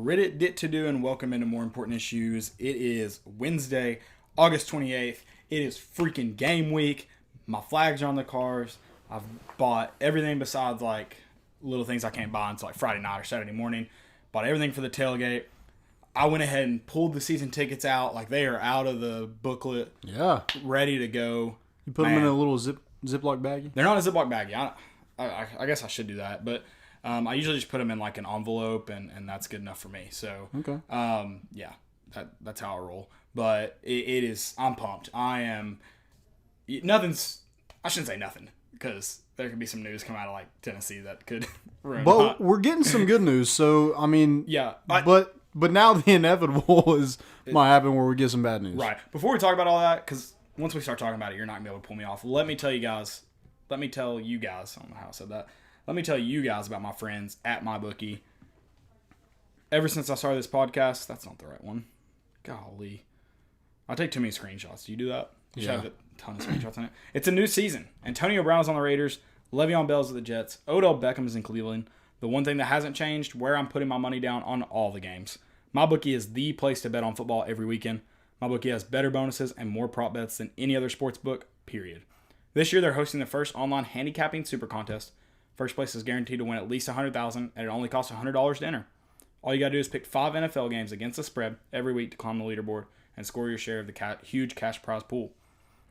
Reddit to do and welcome into more important issues. It is Wednesday, August 28th. It is freaking game week. My flags are on the cars. I've bought everything besides like little things I can't buy until like Friday night or Saturday morning. Bought everything for the tailgate. I went ahead and pulled the season tickets out. Like they are out of the booklet. Yeah. Ready to go. You put them in a little Ziploc baggie? They're not a Ziploc baggie. I guess I should do that. But I usually just put them in like an envelope and that's good enough for me. So, okay. Yeah, that's how I roll. But it is, I'm pumped. I shouldn't say nothing because there could be some news come out of like Tennessee that could ruin. But we're getting some good news. So, I mean, yeah. But now the inevitable might happen where we get some bad news. Right. Before we talk about all that, because once we start talking about it, you're not going to be able to pull me off. Let me tell you guys, I don't know how I said that. Let me tell you guys about my friends at MyBookie. Ever since I started this podcast, that's not the right one. Golly. I take too many screenshots. Do you do that? You should have a ton of screenshots in it. It's a new season. Antonio Brown is on the Raiders. Le'Veon Bell's at the Jets. Odell Beckham is in Cleveland. The one thing that hasn't changed, where I'm putting my money down on all the games. MyBookie is the place to bet on football every weekend. MyBookie has better bonuses and more prop bets than any other sports book, period. This year, they're hosting the first online handicapping super contest. First place is guaranteed to win at least $100,000, and it only costs $100 to enter. All you got to do is pick 5 NFL games against the spread every week to climb the leaderboard and score your share of the huge cash prize pool.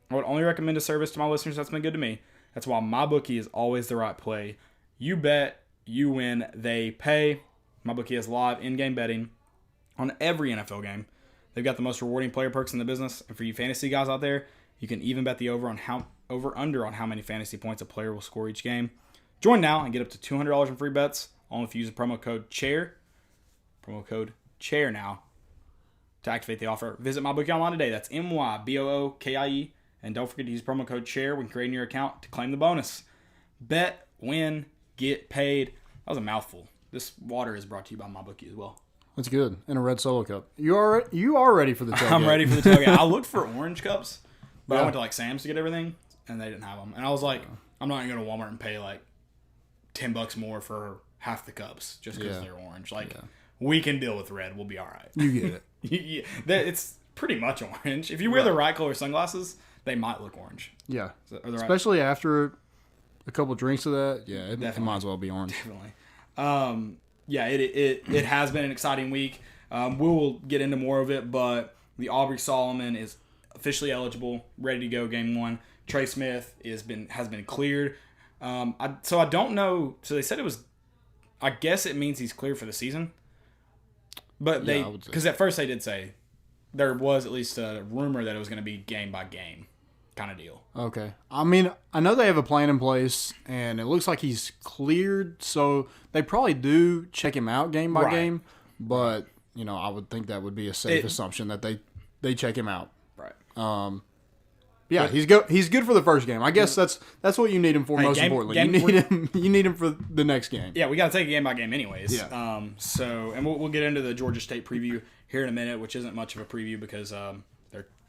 I would only recommend a service to my listeners that's been good to me. That's why MyBookie is always the right play. You bet, you win, they pay. MyBookie has live in-game betting on every NFL game. They've got the most rewarding player perks in the business, and for you fantasy guys out there, you can even bet the over-under on how many fantasy points a player will score each game. Join now and get up to $200 in free bets, only if you use the promo code CHAIR. Promo code CHAIR now to activate the offer. Visit MyBookie online today. That's MyBookie. And don't forget to use promo code CHAIR when creating your account to claim the bonus. Bet, win, get paid. That was a mouthful. This water is brought to you by MyBookie as well. That's good. In a red Solo cup. You are ready for the tailgate. I'm ready for the tailgate. I looked for orange cups, but I went to like Sam's to get everything, and they didn't have them. And I was like, I'm not going to go to Walmart and pay like $10 more for half the cups just because they're orange. Like, we can deal with red. We'll be all right. You get it. It's pretty much orange. If you wear the right color sunglasses, they might look orange. Yeah. Especially after a couple drinks of that. Yeah, it might as well be orange. Definitely. It has been an exciting week. We will get into more of it, but the Aubrey Solomon is officially eligible, ready to go game 1. Trey Smith has been cleared. So I don't know. So they said it was. I guess it means he's cleared for the season. But because at first they did say there was at least a rumor that it was going to be game by game kind of deal. Okay. I mean, I know they have a plan in place, and it looks like he's cleared, so they probably do check him out game by game. But I would think that would be a safe assumption that they check him out. Right. Yeah, he's good for the first game. I guess that's what you need him for. Most importantly, you need him for the next game. Yeah, we got to take it game by game, anyways. Yeah. And we'll get into the Georgia State preview here in a minute, which isn't much of a preview because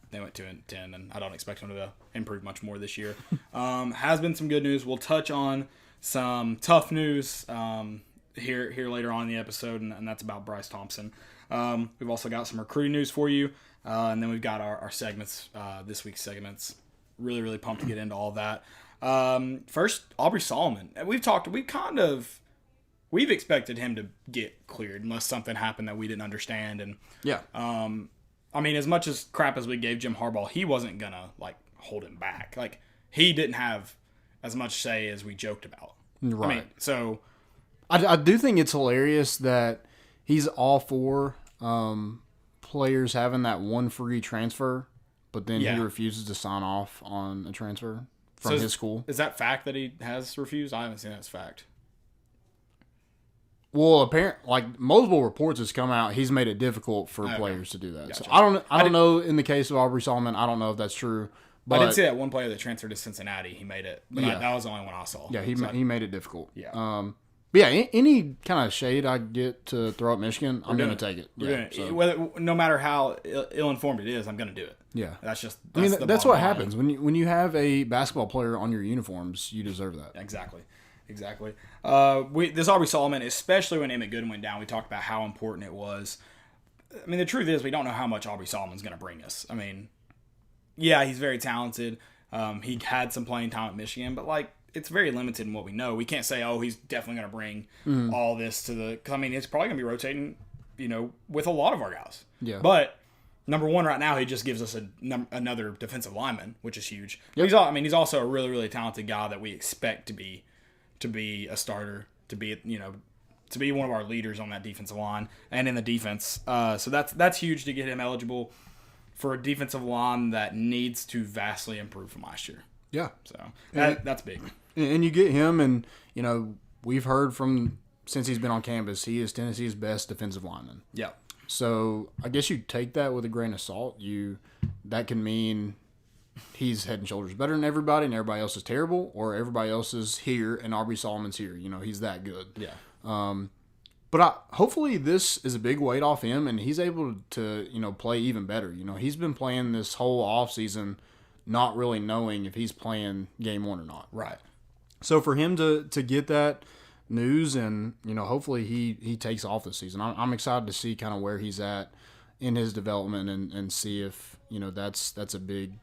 they went 2-10, and I don't expect them to improve much more this year. Has been some good news. We'll touch on some tough news here later on in the episode, and that's about Bryce Thompson. We've also got some recruiting news for you. And then we've got our segments, this week's segments. Really, really pumped to get into all that. First, Aubrey Solomon. We've expected him to get cleared unless something happened that we didn't understand. And I mean, as much as crap as we gave Jim Harbaugh, he wasn't gonna hold him back. Like, he didn't have as much say as we joked about. Right. I mean, so I do think it's hilarious that he's all for players having that one free transfer, but then he refuses to sign off on a transfer from his school. Is that fact that he has refused? I haven't seen that as fact. Well, apparently, multiple reports has come out, he's made it difficult for players to do that. Gotcha. So I don't know in the case of Aubrey Solomon, I don't know if that's true. But I did see that one player that transferred to Cincinnati. He made it, but that was the only one I saw. Yeah, he made it difficult. Yeah. But yeah, any kind of shade I get to throw at Michigan, I'm going to take it. No matter how ill-informed it is, I'm going to do it. Yeah. That's what happens. When you have a basketball player on your uniforms, you deserve that. Exactly. Exactly. This Aubrey Solomon, especially when Emmett Gooden went down, we talked about how important it was. I mean, the truth is we don't know how much Aubrey Solomon's going to bring us. I mean, yeah, he's very talented. He had some playing time at Michigan, but like it's very limited in what we know. We can't say, oh, he's definitely going to bring all this to the. Cause, I mean, it's probably going to be rotating, with a lot of our guys. Yeah. But number one, right now, he just gives us another defensive lineman, which is huge. Yep. He's also a really, really talented guy that we expect to be a starter, to be one of our leaders on that defensive line and in the defense. So that's huge to get him eligible for a defensive line that needs to vastly improve from last year. Yeah. So that's big. And you get him, and, we've heard since he's been on campus, he is Tennessee's best defensive lineman. Yeah. So I guess you take that with a grain of salt. That can mean he's head and shoulders better than everybody, and everybody else is terrible, or everybody else is here and Aubrey Solomon's here. He's that good. Yeah. But hopefully this is a big weight off him, and he's able to play even better. He's been playing this whole offseason not really knowing if he's playing game one or not. Right. So for him to get that news, and hopefully he takes off this season. I'm excited to see kind of where he's at in his development, and see if that's a big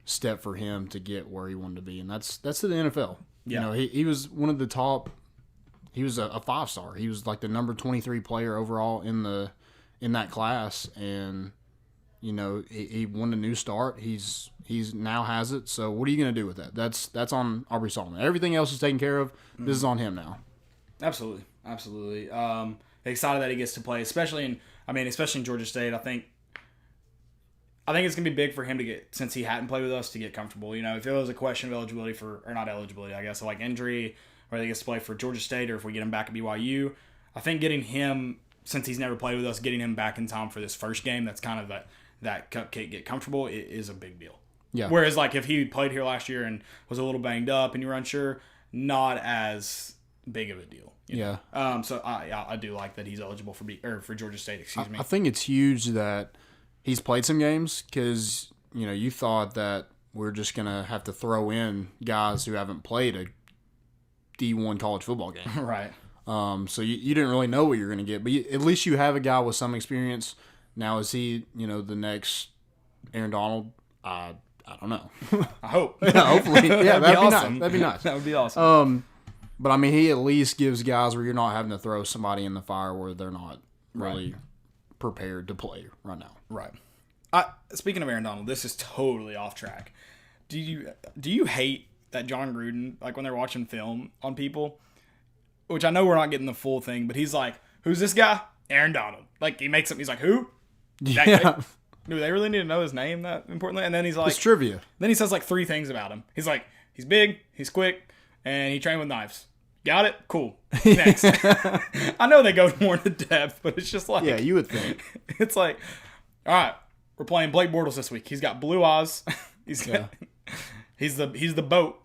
step for him to get where he wanted to be, and that's to the NFL. Yeah. He was one of the top. He was a 5-star. He was like the number 23 player overall in that class, and he won a new start. He's now has it. So what are you going to do with that? That's on Aubrey Solomon. Everything else is taken care of. This is on him now. Absolutely. Excited that he gets to play, especially in Georgia State. I think it's going to be big for him to get, since he hadn't played with us, to get comfortable. If it was a question of eligibility or not eligibility, I guess, like injury, whether he gets to play for Georgia State or if we get him back at BYU, I think getting him, since he's never played with us, getting him back in time for this first game, that's kind of that cupcake get comfortable, is a big deal. Yeah. Whereas, like, if he played here last year and was a little banged up and you were unsure, not as big of a deal. Yeah. So I do like that he's eligible for Georgia State. Excuse me. I think it's huge that he's played some games, because you thought that we're just gonna have to throw in guys who haven't played a D1 college football game. Right. So you didn't really know what you're gonna get, but at least you have a guy with some experience. Now, is he the next Aaron Donald? I don't know. I hope. Yeah, hopefully. Yeah, that'd be awesome. nice. That'd be nice. That would be awesome. But I mean, he at least gives guys where you're not having to throw somebody in the fire where they're not really prepared to play right now. Right. Speaking of Aaron Donald, this is totally off track. Do you hate that John Gruden, like when they're watching film on people, which I know we're not getting the full thing, but he's like, "Who's this guy? Aaron Donald." Like, he makes him. He's like, "Who?" Yeah. Do they really need to know his name that importantly? And then he's like, It's trivia. Then he says like 3 things about him. He's like, he's big, he's quick, and he trained with knives. Got it? Cool. Next. I know they go more into depth, but it's just like, Yeah, you would think. It's like, all right, we're playing Blake Bortles this week. He's got blue eyes. He's the boat.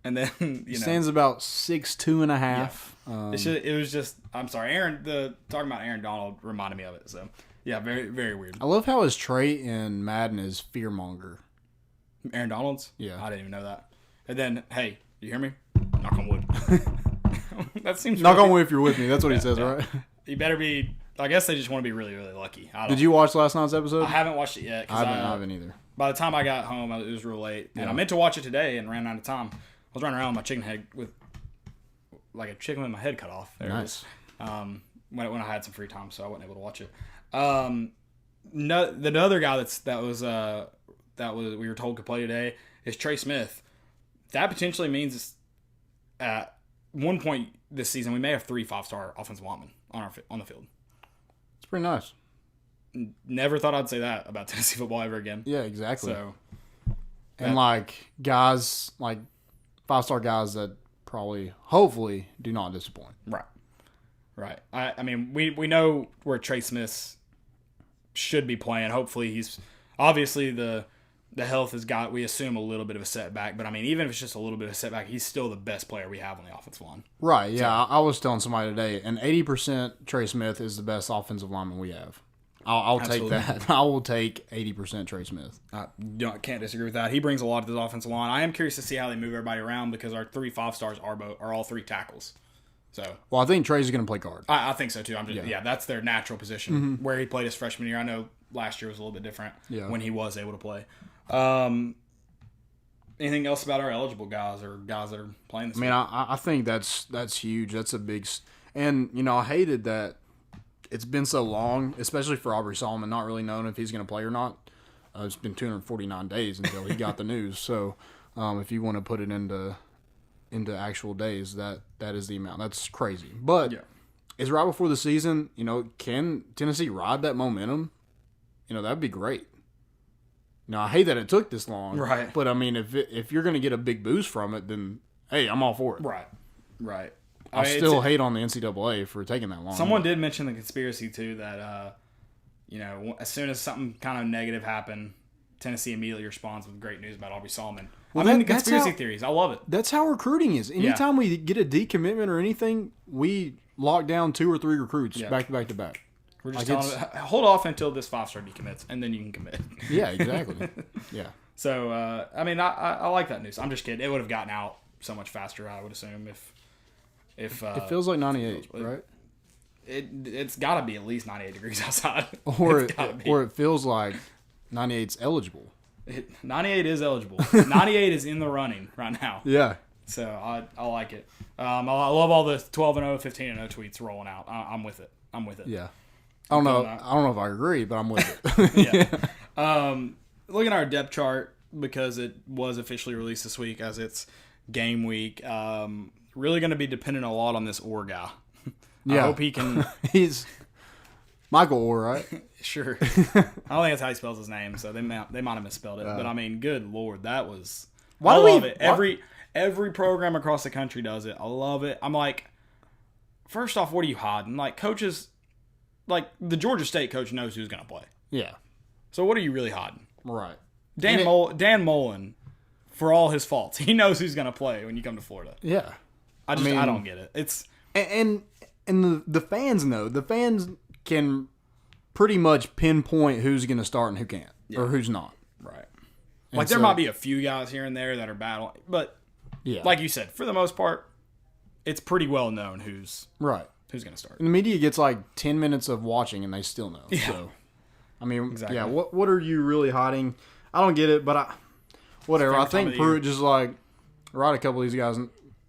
And then He stands about 6'2" and a half. Yeah. It was just, I'm sorry, talking about Aaron Donald reminded me of it. So yeah, very, very weird. I love how his trait in Madden is fearmonger. Aaron Donald's? Yeah. I didn't even know that. And then, hey, you hear me? Knock on wood. That seems Knock on wood if you're with me. That's what he says, right? You better be. I guess they just want to be really, really lucky. Did you watch last night's episode? I haven't watched it yet. I haven't either. By the time I got home, it was real late. And I meant to watch it today and ran out of time. I was running around with my chicken head with like a chicken with my head cut off. There nice. It is. When I had some free time, so I wasn't able to watch it. The other guy that was we were told could play today is Trey Smith. That potentially means at one point this season we may have 3 5-star offensive linemen on the field. It's pretty nice. Never thought I'd say that about Tennessee football ever again. Yeah, exactly. So, and like guys, like 5-star guys that probably, hopefully, do not disappoint. Right. I mean, we know where Trey Smith should be playing. Hopefully, he's obviously the health has got, we assume, a little bit of a setback. But I mean, even if it's just a little bit of a setback, he's still the best player we have on the offensive line. Right. Yeah, so, I was telling somebody today, an 80% Trey Smith is the best offensive lineman we have. I'll take that. I will take 80% Trey Smith. Can't disagree with that. He brings a lot to the offensive line. I am curious to see how they move everybody around because our 3 5-stars are all 3 tackles. So, well, I think Trey's going to play guard. I think so too. That's their natural position where he played his freshman year. I know last year was a little bit different when he was able to play. Anything else about our eligible guys or guys that are playing this week? I think that's huge. That's a big, and I hated that it's been so long, especially for Aubrey Solomon, not really knowing if he's going to play or not. It's been 249 days until he got the news. So, if you want to put it into actual days, that is the amount. That's crazy. But it's right before the season. Can Tennessee ride that momentum? That'd be great. I hate that it took this long. Right. But, if you're going to get a big boost from it, then, hey, I'm all for it. Right. I still hate on the NCAA for taking that long. Someone did mention the conspiracy, too, that, as soon as something kind of negative happened, Tennessee immediately responds with great news about Aubrey Solomon. Well, the conspiracy theories. I love it. That's how recruiting is. Anytime we get a decommitment or anything, we lock down 2 or 3 recruits back to back to back. We're just telling them, hold off until this 5-star decommits, and then you can commit. Yeah, exactly. Yeah. So, I like that news. I'm just kidding. It would have gotten out so much faster, I would assume, if it feels like 98, right? It's got to be at least 98 degrees outside. Or it feels like 98's eligible. 98 is eligible. 98 is in the running right now. Yeah. So I like it. I love all the 12-0, 15-0 tweets rolling out. I'm with it. Yeah. I don't know if I agree, but I'm with it. Yeah. Looking at our depth chart, because it was officially released this week as it's game week, really going to be dependent a lot on this Orr guy. I hope he can. He's Michael Orr, right? Sure. I don't think that's how he spells his name, so they might have misspelled it. But good Lord, that was. I love it. Every program across the country does it. I love it. I'm like, first off, what are you hiding? Like coaches. Like, the Georgia State coach knows who's going to play. Yeah. So what are you really hiding? Right. Dan Mullen, for all his faults, he knows who's going to play when you come to Florida. Yeah. I don't get it. It's and the fans know. The fans can pretty much pinpoint who's going to start and who can't, or who's not. Right. Like, there might be a few guys here and there that are battling, but like you said, for the most part, it's pretty well known who's going to start. And the media gets like 10 minutes of watching and they still know. Yeah. So, exactly. What are you really hiding? I don't get it, but whatever. I think Pruitt just like write a couple of these guys'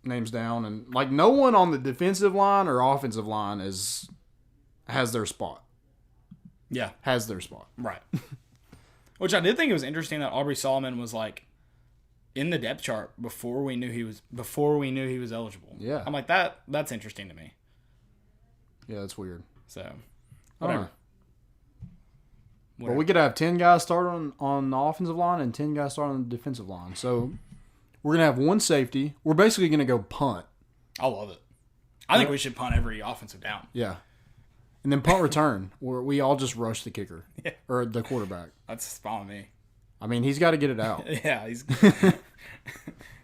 names down, and like no one on the defensive line or offensive line has their spot. Yeah. Has their spot. Right. Which I did think it was interesting that Aubrey Solomon was like in the depth chart before we knew he was eligible. Yeah. I'm like, that's interesting to me. Yeah, that's weird. So, whatever. But we could have 10 guys start on the offensive line and 10 guys start on the defensive line. So, we're going to have one safety. We're basically going to go punt. I love it. I think we should punt every offensive down. Yeah. And then punt return, where we all just rush the kicker or the quarterback. That's fine with me. I mean, he's got to get it out. Yeah.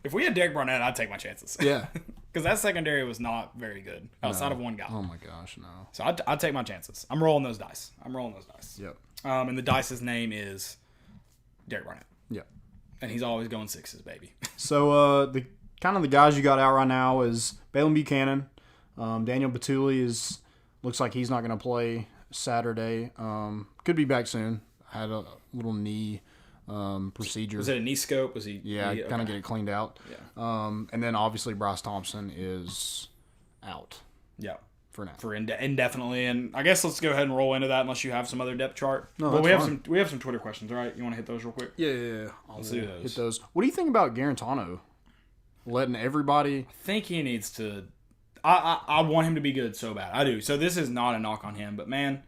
If we had Derek Barnett, I'd take my chances. Yeah. Because that secondary was not very good outside of one guy. Oh, my gosh, no. So I'd take my chances. I'm rolling those dice. Yep. And the dice's name is Derek Barnett. Yep. And he's always going sixes, baby. So the guys you got out right now is Balen Buchanan. Daniel Batuli looks like he's not going to play Saturday. Could be back soon. Had a little knee procedure. Was it a knee scope? Was he? Yeah, kind of get it cleaned out. Yeah. And then obviously Bryce Thompson is out. Yeah. For now. For indefinitely. And I guess let's go ahead and roll into that unless you have some other depth chart. No, but we have some Twitter questions, all right? You want to hit those real quick? Yeah. Let's do those. Hit those. What do you think about Garantano letting everybody? I think he needs to. I want him to be good so bad. I do. So this is not a knock on him, but man,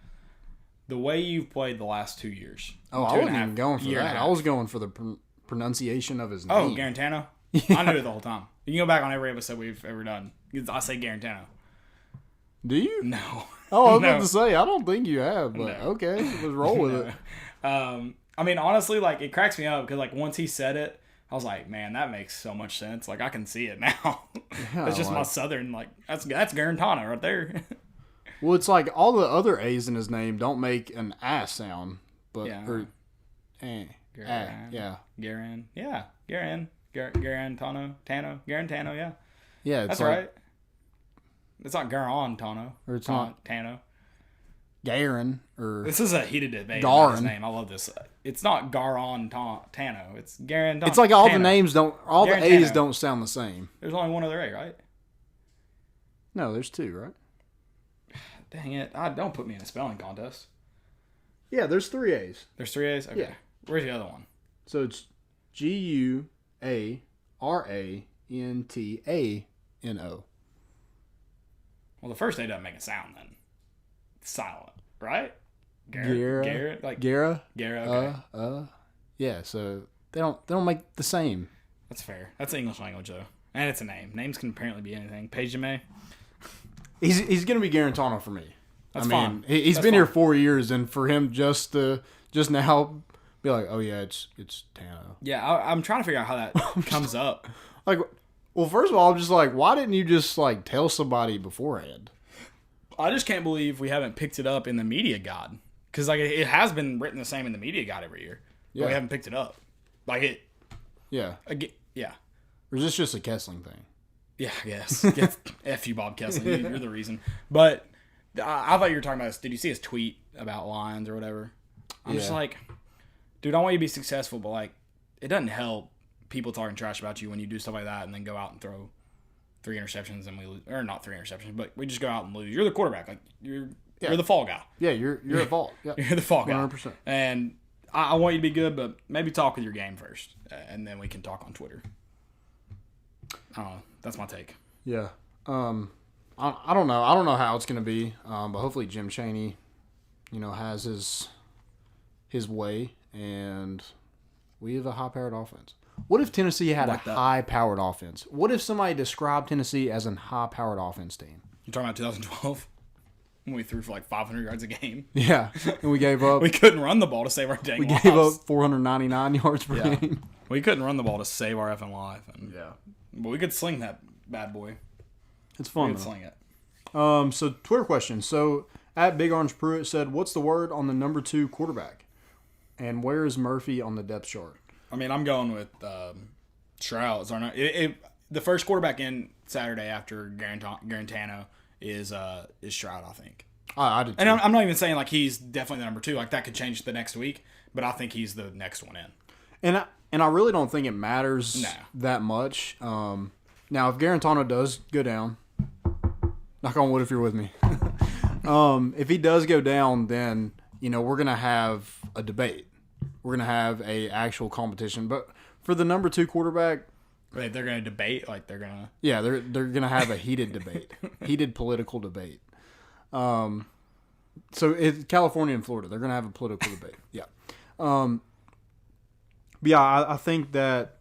the way you've played the last 2 years. Oh, I wasn't even going for that. I was going for the pronunciation of his name. Oh, Garantano? Yeah. I knew it the whole time. You can go back on every episode we've ever done. I say Garantano. Do you? No. Oh, I was about to say, I don't think you have, but okay, let's roll with it. I mean, honestly, like, it cracks me up because, like, once he said it, I was like, man, that makes so much sense. Like, I can see it now. Yeah, it's just my southern, like, that's Garantano right there. Well, it's like all the other A's in his name don't make an ass sound, but Garan. yeah. Garan. Yeah. Garan. Garantano. Garantano, yeah. Yeah, that's like, right. It's not Garantano. Or it's not Tano. Garan or this is a heated debate about his name. I love this. It's not Garantano. It's Garantano. It's like all the names don't. All the A's don't sound the same. There's only one other A, right? No, there's two, right? Dang it! Don't put me in a spelling contest. Yeah, there's 3 A's. There's 3 A's. Okay. Yeah. Where's the other one? So it's Guarantano. Well, the first A doesn't make a sound then. It's silent, right? Gara. Okay. Yeah, so they don't make the same. That's fair. That's English language though. And it's a name. Names can apparently be anything. Pejame. He's gonna be Garantano for me. That's fine. He's been here 4 years, and for him just now be like, oh yeah, it's Tano. Yeah, I'm trying to figure out how that comes up. Like, well, first of all, I'm just like, why didn't you just like tell somebody beforehand? I just can't believe we haven't picked it up in the media guide, because like it has been written the same in the media guide every year. But we haven't picked it up. Like it. Yeah. Yeah. Or is this just a Kessling thing? Yeah, I guess. F you, Bob Kessling. You're the reason. But I thought you were talking about this. Did you see his tweet about lines or whatever? I'm just like, dude, I want you to be successful, but like, it doesn't help people talking trash about you when you do stuff like that and then go out and throw 3 interceptions and we lose. Or not 3 interceptions, but we just go out and lose. You're the quarterback. Like, you're the fall guy. Yeah, you're a vault. Yeah. You're the fall guy. 100%. And I want you to be good, but maybe talk with your game first, and then we can talk on Twitter. I don't know. That's my take. Yeah. I don't know. I don't know how it's going to be, but hopefully Jim Chaney, has his way, and we have a high-powered offense. What if Tennessee had a high-powered offense? What if somebody described Tennessee as a high-powered offense team? You're talking about 2012? When we threw for like 500 yards a game. Yeah, and we gave up. We couldn't run the ball to save our dang lives. We gave up 499 yards per game. We couldn't run the ball to save our effing life. Yeah. But we could sling that bad boy. It's fun, We could sling it. So, Twitter question. So, at Big Orange Pruitt said, what's the word on the number 2 quarterback? And where is Murphy on the depth chart? I mean, I'm going with Stroud. The first quarterback in Saturday after Garantano is Stroud, I think. I did too. And I'm not even saying like he's definitely the number 2. Like that could change the next week, but I think he's the next one in. And I really don't think it matters that much. Now, if Garantano does go down, knock on wood if you're with me. If he does go down, then we're gonna have a debate. We're gonna have a actual competition. But for the number 2 quarterback. Wait, they're going to debate? Like they're going to... Yeah, they're going to have a heated debate. Heated political debate. So it's California and Florida. They're going to have a political debate. Yeah. But yeah, I think that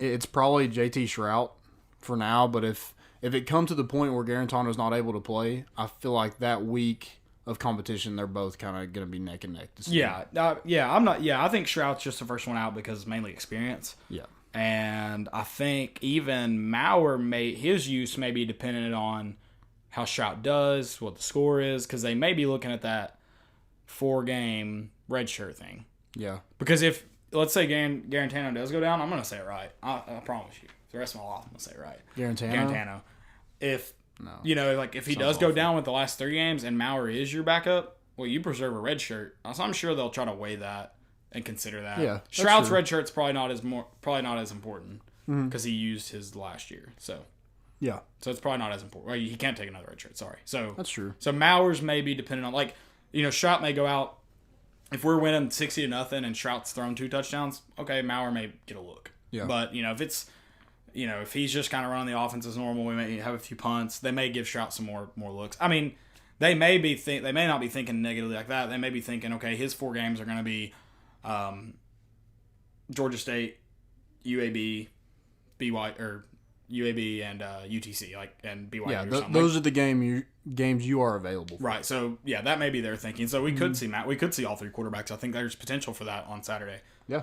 it's probably JT Shrout for now. But if it comes to the point where Garantano's not able to play, I feel like that week of competition, they're both kind of going to be neck and neck. Yeah. I think Shrout's just the first one out because mainly experience. Yeah. And I think even Maurer his use may be dependent on how Stroud does, what the score is, because they may be looking at that 4-game redshirt thing. Yeah. Because if, let's say Garantano does go down, I'm going to say it right. I promise you. For the rest of my life, I'm going to say it right. Garantano? If, if he does go down with the last 3 games and Maurer is your backup, well, you preserve a red shirt. So I'm sure they'll try to weigh that and consider that. Yeah, Stroud's red shirt's probably not as important because he used his last year. So yeah, so it's probably not as important. Well, he can't take another red shirt. Sorry. So that's true. So Maurer's may be dependent on Stroud may go out if we're winning 60-0 and Stroud's thrown 2 touchdowns. Okay, Maurer may get a look. Yeah. But if it's if he's just kind of running the offense as normal, we may have a few punts. They may give Stroud some more looks. I mean, they may not be thinking negatively like that. They may be thinking, okay, his 4 games are going to be. Georgia State, UAB, and UTC, and BYU. Yeah, or something. Those are the games you are available for. Right. So yeah, that may be their thinking. So we could see we could see all 3 quarterbacks. I think there's potential for that on Saturday. Yeah.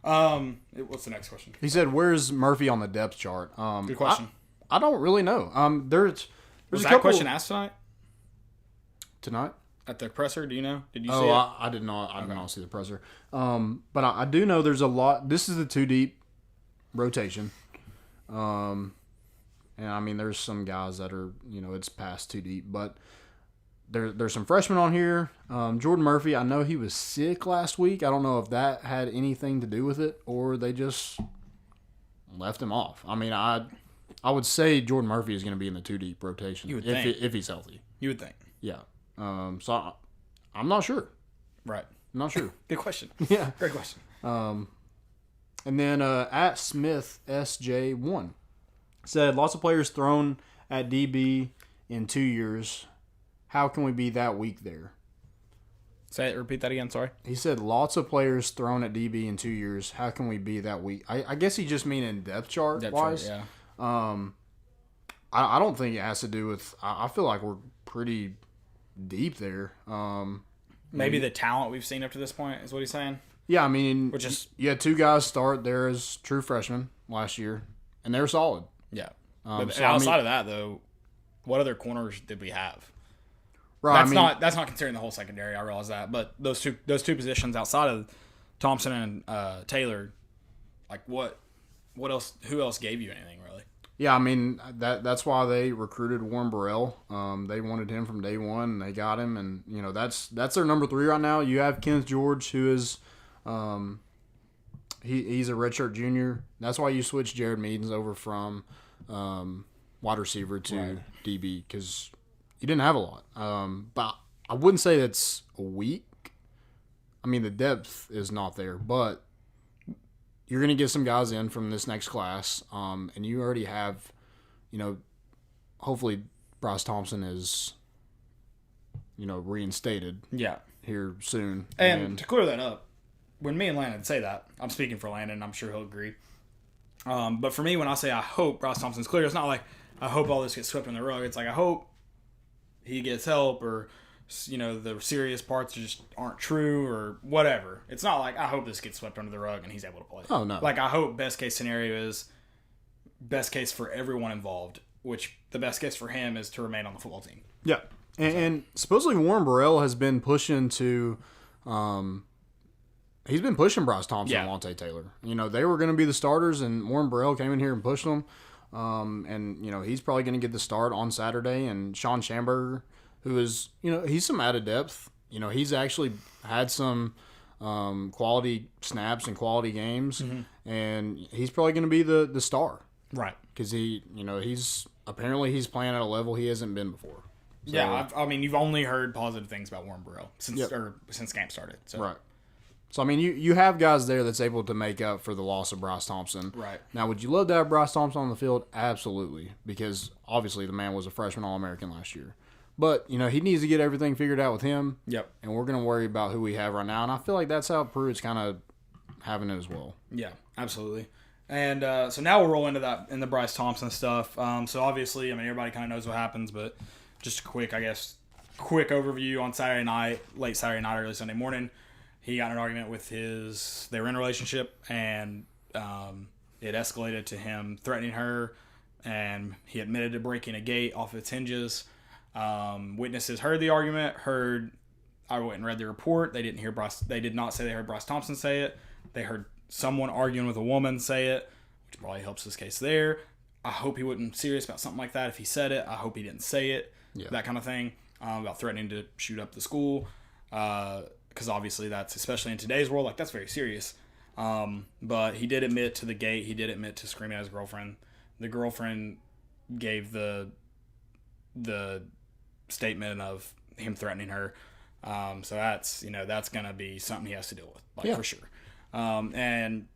So, what's the next question? He said, "Where's Murphy on the depth chart?" Good question. I don't really know. There's was a that couple, question asked tonight? tonight? At the presser, do you know? Did you see Oh, it? I did not. I did not see the presser. But I do know there's a lot. This is the 2 deep rotation. And I mean, there's some guys that are, it's past 2 deep, but there's some freshmen on here. Jordan Murphy, I know he was sick last week. I don't know if that had anything to do with it or they just left him off. I mean, I would say Jordan Murphy is going to be in the 2 deep rotation if he's healthy. You would think. Yeah. So I'm not sure. Right. I'm not sure. Good question. Yeah. Great question. And then at Smith SJ1 said lots of players thrown at DB in 2 years. How can we be that weak there? Repeat that again. Sorry. He said lots of players thrown at DB in 2 years. How can we be that weak? I guess he just mean in depth chart wise. Yeah. I don't think it has to do with. I feel like we're pretty deep there. Maybe the talent we've seen up to this point is what he's saying. Yeah, I mean, Which is you had 2 guys start there as true freshmen last year, and they're solid. Yeah. So, But outside of that, though, what other corners did we have? Right, That's not considering the whole secondary. I realize that, but those two positions outside of Thompson and Taylor, like what else? Who else gave you anything really? Yeah, I mean that's why they recruited Warren Burrell. They wanted him from day one, and they got him, and that's their number 3 right now. You have Kenneth George, who is, he's a redshirt junior. That's why you switched Jared Meadens over from wide receiver to DB because you didn't have a lot. But I wouldn't say that's weak. I mean the depth is not there, but you're going to get some guys in from this next class, and you already have, hopefully Bryce Thompson is, reinstated here soon. And to clear that up, when me and Landon say that, I'm speaking for Landon, I'm sure he'll agree. But for me, when I say I hope Bryce Thompson's clear, it's not like I hope all this gets swept under the rug. It's like I hope he gets help or the serious parts just aren't true or whatever. It's not like I hope this gets swept under the rug and he's able to play. Oh, no. Like I hope best case scenario is best case for everyone involved, which the best case for him is to remain on the football team. Yeah. And supposedly Warren Burrell has been pushing to he's been pushing Bryce Thompson and Lante Taylor. They were going to be the starters and Warren Burrell came in here and pushed them. And he's probably going to get the start on Saturday, and Sean Schamberger, who is, he's some added depth. He's actually had some quality snaps and quality games, and he's probably going to be the star. Right. Because he's playing at a level he hasn't been before. So, yeah, I mean, you've only heard positive things about Warren Burrell since camp started. So. Right. So, I mean, you have guys there that's able to make up for the loss of Bryce Thompson. Right. Now, would you love to have Bryce Thompson on the field? Absolutely. Because, obviously, the man was a freshman All-American last year. But, he needs to get everything figured out with him. Yep. And we're going to worry about who we have right now. And I feel like that's how Pruitt's kind of having it as well. Yeah, absolutely. And so now we'll roll into the Bryce Thompson stuff. So, obviously, I mean, everybody kind of knows what happens. But just a quick overview on Saturday night, late Saturday night, early Sunday morning. He got in an argument with they were in a relationship, and it escalated to him threatening her, and he admitted to breaking a gate off its hinges. Witnesses heard the argument, I went and read the report. They did not say they heard Bryce Thompson say it. They heard someone arguing with a woman say it, which probably helps this case there. I hope he wasn't serious about something like that if he said it. I hope he didn't say it, that kind of thing, about threatening to shoot up the school. Because obviously that's, especially in today's world, like that's very serious. But he did admit to the gate. He did admit to screaming at his girlfriend. The girlfriend gave the statement of him threatening her. So that's going to be something he has to deal with, for sure. And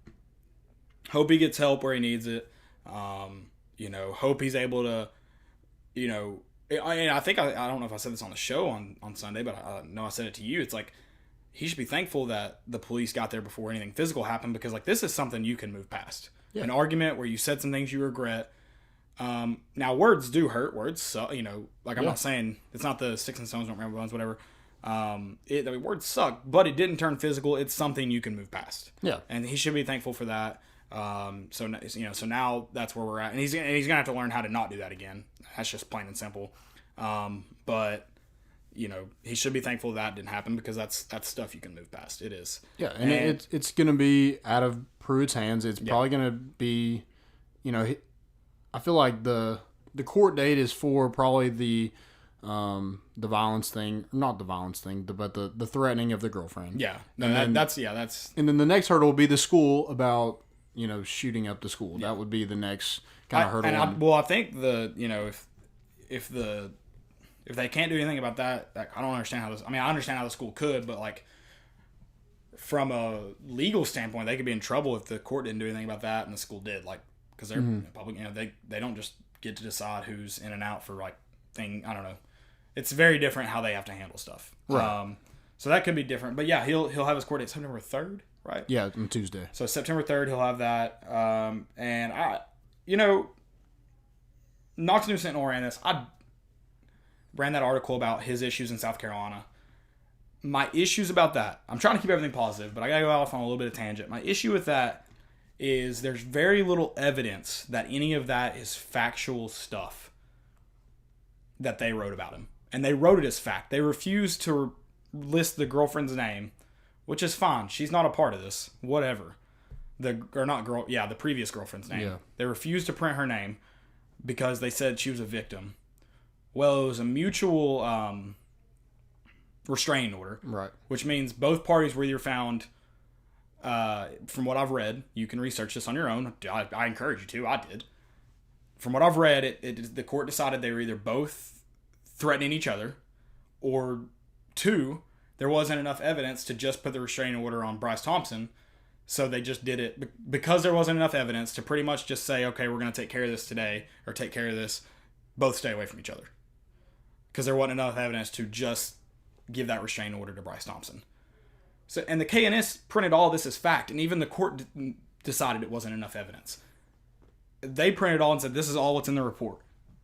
hope he gets help where he needs it. Hope he's able to, I think I don't know if I said this on the show on Sunday, but I know I said it to you. It's like, he should be thankful that the police got there before anything physical happened, because like this is something you can move past. Yeah. An argument where you said some things you regret. Now words do hurt. Words, suck, like I'm not saying it's not the sticks and stones don't remember bones, whatever. Words suck, but it didn't turn physical. It's something you can move past. Yeah, and he should be thankful for that. So now that's where we're at, and he's gonna have to learn how to not do that again. That's just plain and simple. But he should be thankful that didn't happen because that's stuff you can move past. It is. Yeah, and it's going to be out of Pruitt's hands. It's probably going to be, I feel like the court date is for probably the violence thing, not the violence thing, but the threatening of the girlfriend. Yeah, no, that's. And then the next hurdle will be the school about shooting up the school. That would be the next kind of hurdle. I think if they can't do anything about that, I don't understand how this. I mean, I understand how the school could, but like from a legal standpoint, they could be in trouble if the court didn't do anything about that and the school did. Like because they're public, they don't just get to decide who's in and out for like thing. I don't know. It's very different how they have to handle stuff. Right. So that could be different. But yeah, he'll have his court date September 3rd, right? Yeah, on Tuesday. So September 3rd, he'll have that. And Knox News Sentinel ran this. I ran that article about his issues in South Carolina. My issues about that, I'm trying to keep everything positive, but I gotta go off on a little bit of tangent. My issue with that is there's very little evidence that any of that is factual stuff that they wrote about him. And they wrote it as fact. They refused to list the girlfriend's name, which is fine. She's not a part of this. Whatever. The previous girlfriend's name. Yeah. They refused to print her name because they said she was a victim. Well, it was a mutual restraining order. Right. Which means both parties were either found, from what I've read, you can research this on your own. I encourage you to. I did. From what I've read, the court decided they were either both threatening each other, or two, there wasn't enough evidence to just put the restraining order on Bryce Thompson, so they just did it because there wasn't enough evidence to pretty much just say, okay, we're going to take care of this today, or take care of this, both stay away from each other. Because there wasn't enough evidence to just give that restraining order to Bryce Thompson. So, and the KNS printed all this as fact, and even the court decided it wasn't enough evidence. They printed all and said, this is all what's in the report.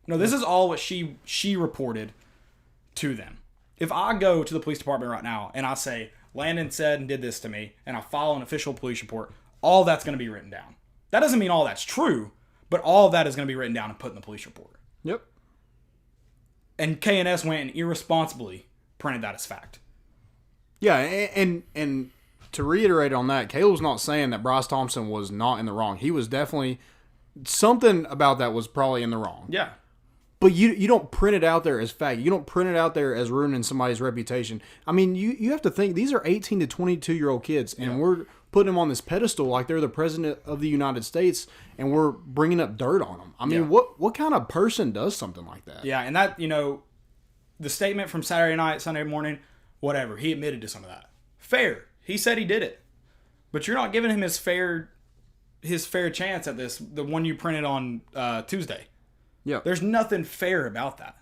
No, this is all what she reported to them. If I go to the police department right now and I say, Landon said and did this to me, and I file an official police report, all that's going to be written down. That doesn't mean all that's true, but all of that is going to be written down and put in the police report. Yep. And KNS went and irresponsibly printed that as fact. Yeah, and to reiterate on that, Caleb's not saying that Bryce Thompson was not in the wrong. He was definitely, something about that was probably in the wrong. Yeah. But you don't print it out there as fact. You don't print it out there as ruining somebody's reputation. I mean, you have to think, these are 18 to 22-year-old kids, and we're putting them on this pedestal like they're the president of the United States, and we're bringing up dirt on them. I mean, what kind of person does something like that? Yeah, and that, the statement from Saturday night, Sunday morning, whatever, he admitted to some of that. Fair. He said he did it. But you're not giving him his fair chance at this, the one you printed on Tuesday. Yeah. There's nothing fair about that.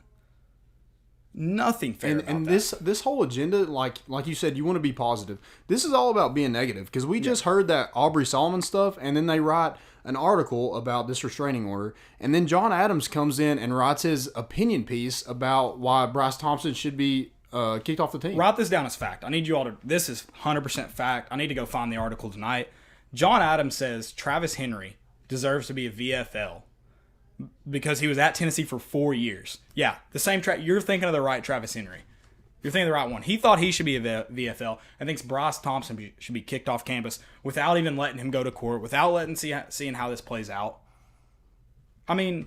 Nothing fair about and that. this whole agenda, like you said, you want to be positive. This is all about being negative, because we just heard that Aubrey Solomon stuff, and then they write an article about this restraining order, and then John Adams comes in and writes his opinion piece about why Bryce Thompson should be kicked off the team. Write this down as fact. I need you all to. This is 100% fact. I need to go find the article tonight. John Adams says Travis Henry deserves to be a VFL because he was at Tennessee for 4 years. Yeah, the same track. You're thinking of the right Travis Henry. You're thinking of the right one. He thought he should be a VFL and thinks Bryce Thompson should be kicked off campus without even letting him go to court, without seeing how this plays out. I mean,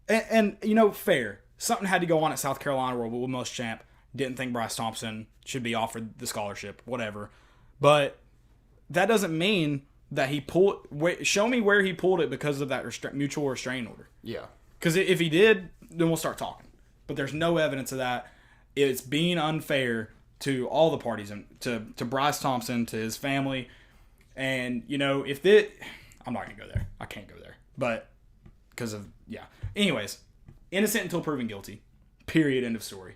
and fair. Something had to go on at South Carolina where Will Muschamp didn't think Bryce Thompson should be offered the scholarship, whatever. But that doesn't mean that he pulled. Show me where he pulled it because of that mutual restraining order. Yeah. Because if he did, then we'll start talking. But there's no evidence of that. It's being unfair to all the parties, and to Bryce Thompson, to his family. And, if this... I'm not going to go there. I can't go there. But because of... Yeah. Anyways, innocent until proven guilty. Period. End of story.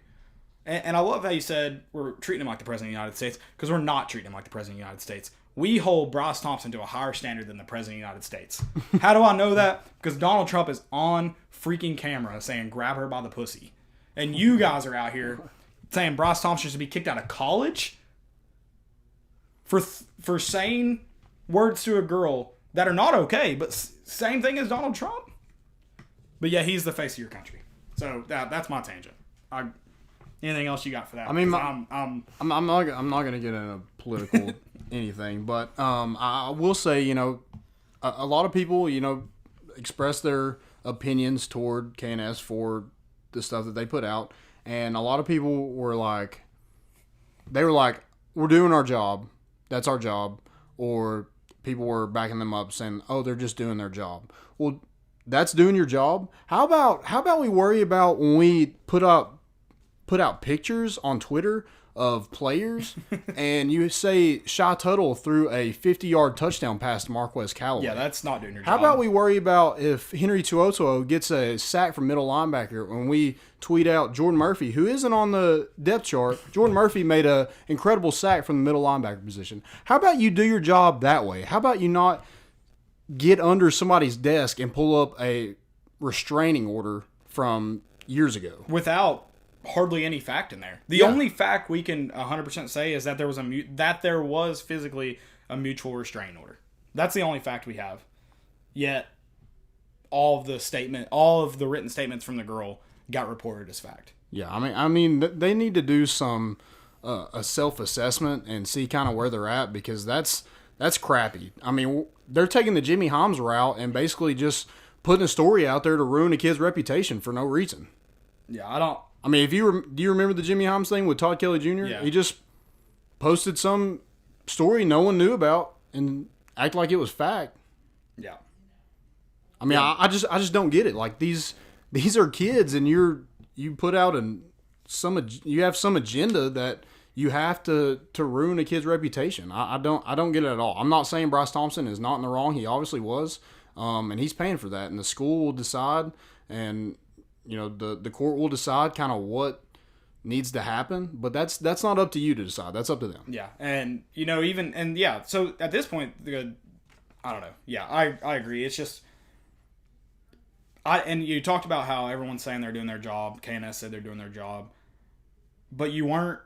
And I love how you said we're treating him like the President of the United States, because we're not treating him like the President of the United States. We hold Bryce Thompson to a higher standard than the President of the United States. How do I know that? Because Donald Trump is on freaking camera saying, grab her by the pussy. And you guys are out here saying Bryce Thompson should be kicked out of college for saying words to a girl that are not okay, but same thing as Donald Trump. But yeah, he's the face of your country. So that's my tangent. Anything else you got for that? I mean, 'Cause I'm not gonna get into political anything, but I will say, a lot of people, express their opinions toward KNS for the stuff that they put out, and a lot of people were like, we're doing our job, that's our job, or people were backing them up saying, oh, they're just doing their job. Well, that's doing your job. How about we worry about when we put out pictures on Twitter of players and you say Shy Tuttle threw a 50-yard touchdown pass to Marquez Callaway. Yeah, that's not doing your job. How about we worry about if Henry Tuoto gets a sack from middle linebacker when we tweet out Jordan Murphy, who isn't on the depth chart. Jordan Murphy made an incredible sack from the middle linebacker position. How about you do your job that way? How about you not get under somebody's desk and pull up a restraining order from years ago? Without hardly any fact in there. The only fact we can 100% say is that there was physically a mutual restraining order. That's the only fact we have. Yet all of the written statements from the girl got reported as fact. Yeah, I mean they need to do some a self-assessment and see kind of where they're at, because that's crappy. I mean, they're taking the Jimmy Homs route and basically just putting a story out there to ruin a kid's reputation for no reason. Yeah, I mean, do you remember the Jimmy Homs thing with Todd Kelly Jr.? Yeah. He just posted some story no one knew about and act like it was fact. Yeah. I mean, I just don't get it. Like these are kids, and you put out you have some agenda that you have to ruin a kid's reputation. I don't get it at all. I'm not saying Bryce Thompson is not in the wrong. He obviously was, and he's paying for that. And the school will decide, and the court will decide kind of what needs to happen. But that's not up to you to decide. That's up to them. Yeah, and so at this point, I don't know. Yeah, I agree. It's just and you talked about how everyone's saying they're doing their job. KNS said they're doing their job, but you weren't.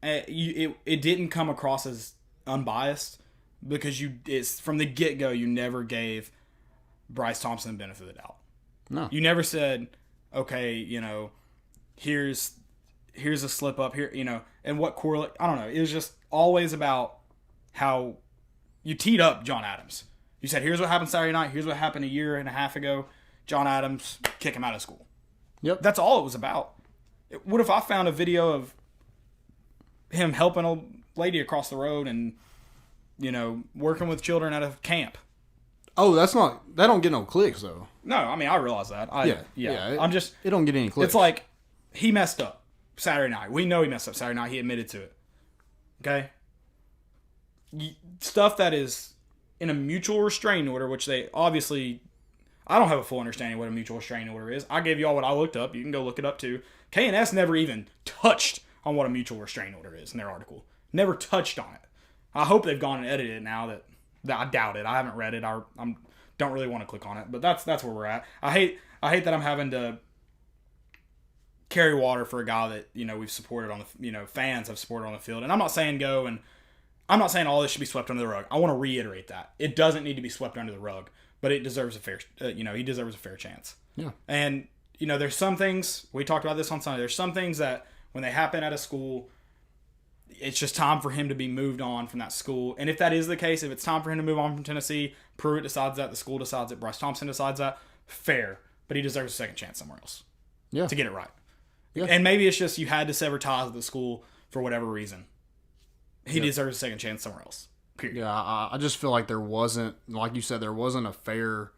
It didn't come across as unbiased because it's from the get-go you never gave Bryce Thompson the benefit of the doubt. No. You never said, okay, here's a slip up here, and what correlate. I don't know. It was just always about how you teed up John Adams. You said, here's what happened Saturday night. Here's what happened a year and a half ago. John Adams, kick him out of school. Yep. That's all it was about. What if I found a video of him helping a lady across the road and, working with children at a camp? Oh, that don't get no clicks though. No, I mean, I realize that. It don't get any clicks. It's like he messed up Saturday night. We know he messed up Saturday night. He admitted to it. Okay? Stuff that is in a mutual restraining order, which they obviously... I don't have a full understanding of what a mutual restraining order is. I gave y'all what I looked up. You can go look it up too. KNS never even touched on what a mutual restraining order is in their article. Never touched on it. I hope they've gone and edited it now. That I doubt it. I haven't read it. I don't really want to click on it. But that's where we're at. I hate that I'm having to carry water for a guy that we've supported on the fans have supported on the field. And I'm not saying I'm not saying all this should be swept under the rug. I want to reiterate that it doesn't need to be swept under the rug. But it deserves a fair, he deserves a fair chance. Yeah. And, there's some things, we talked about this on Sunday, there's some things that when they happen at a school, it's just time for him to be moved on from that school. And if that is the case, if it's time for him to move on from Tennessee, Pruitt decides that, the school decides that, Bryce Thompson decides that, fair. But he deserves a second chance somewhere else. Yeah. To get it right. Yeah. And maybe it's just you had to sever ties with the school for whatever reason. He deserves a second chance somewhere else. Period. Yeah, I just feel like there wasn't, like you said, there wasn't a fair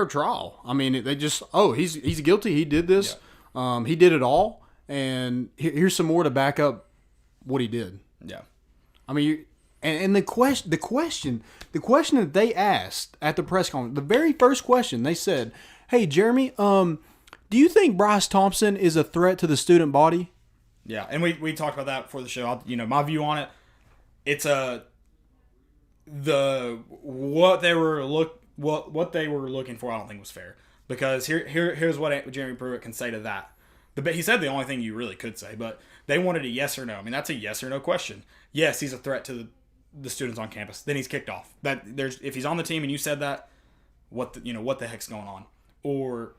trial. I mean, they just, he's guilty. He did this. Yeah. He did it all, and here's some more to back up what he did. Yeah. I mean, and the question that they asked at the press conference, the very first question they said, "Hey, Jeremy, do you think Bryce Thompson is a threat to the student body?" Yeah, and we talked about that before the show. My view on it. It's what they were looking for. I don't think was fair, because here's what Jeremy Pruitt can say to that. He said the only thing you really could say, but they wanted a yes or no. I mean, that's a yes or no question. Yes, he's a threat to the students on campus. Then he's kicked off. If he's on the team and you said that, what the heck's going on? Or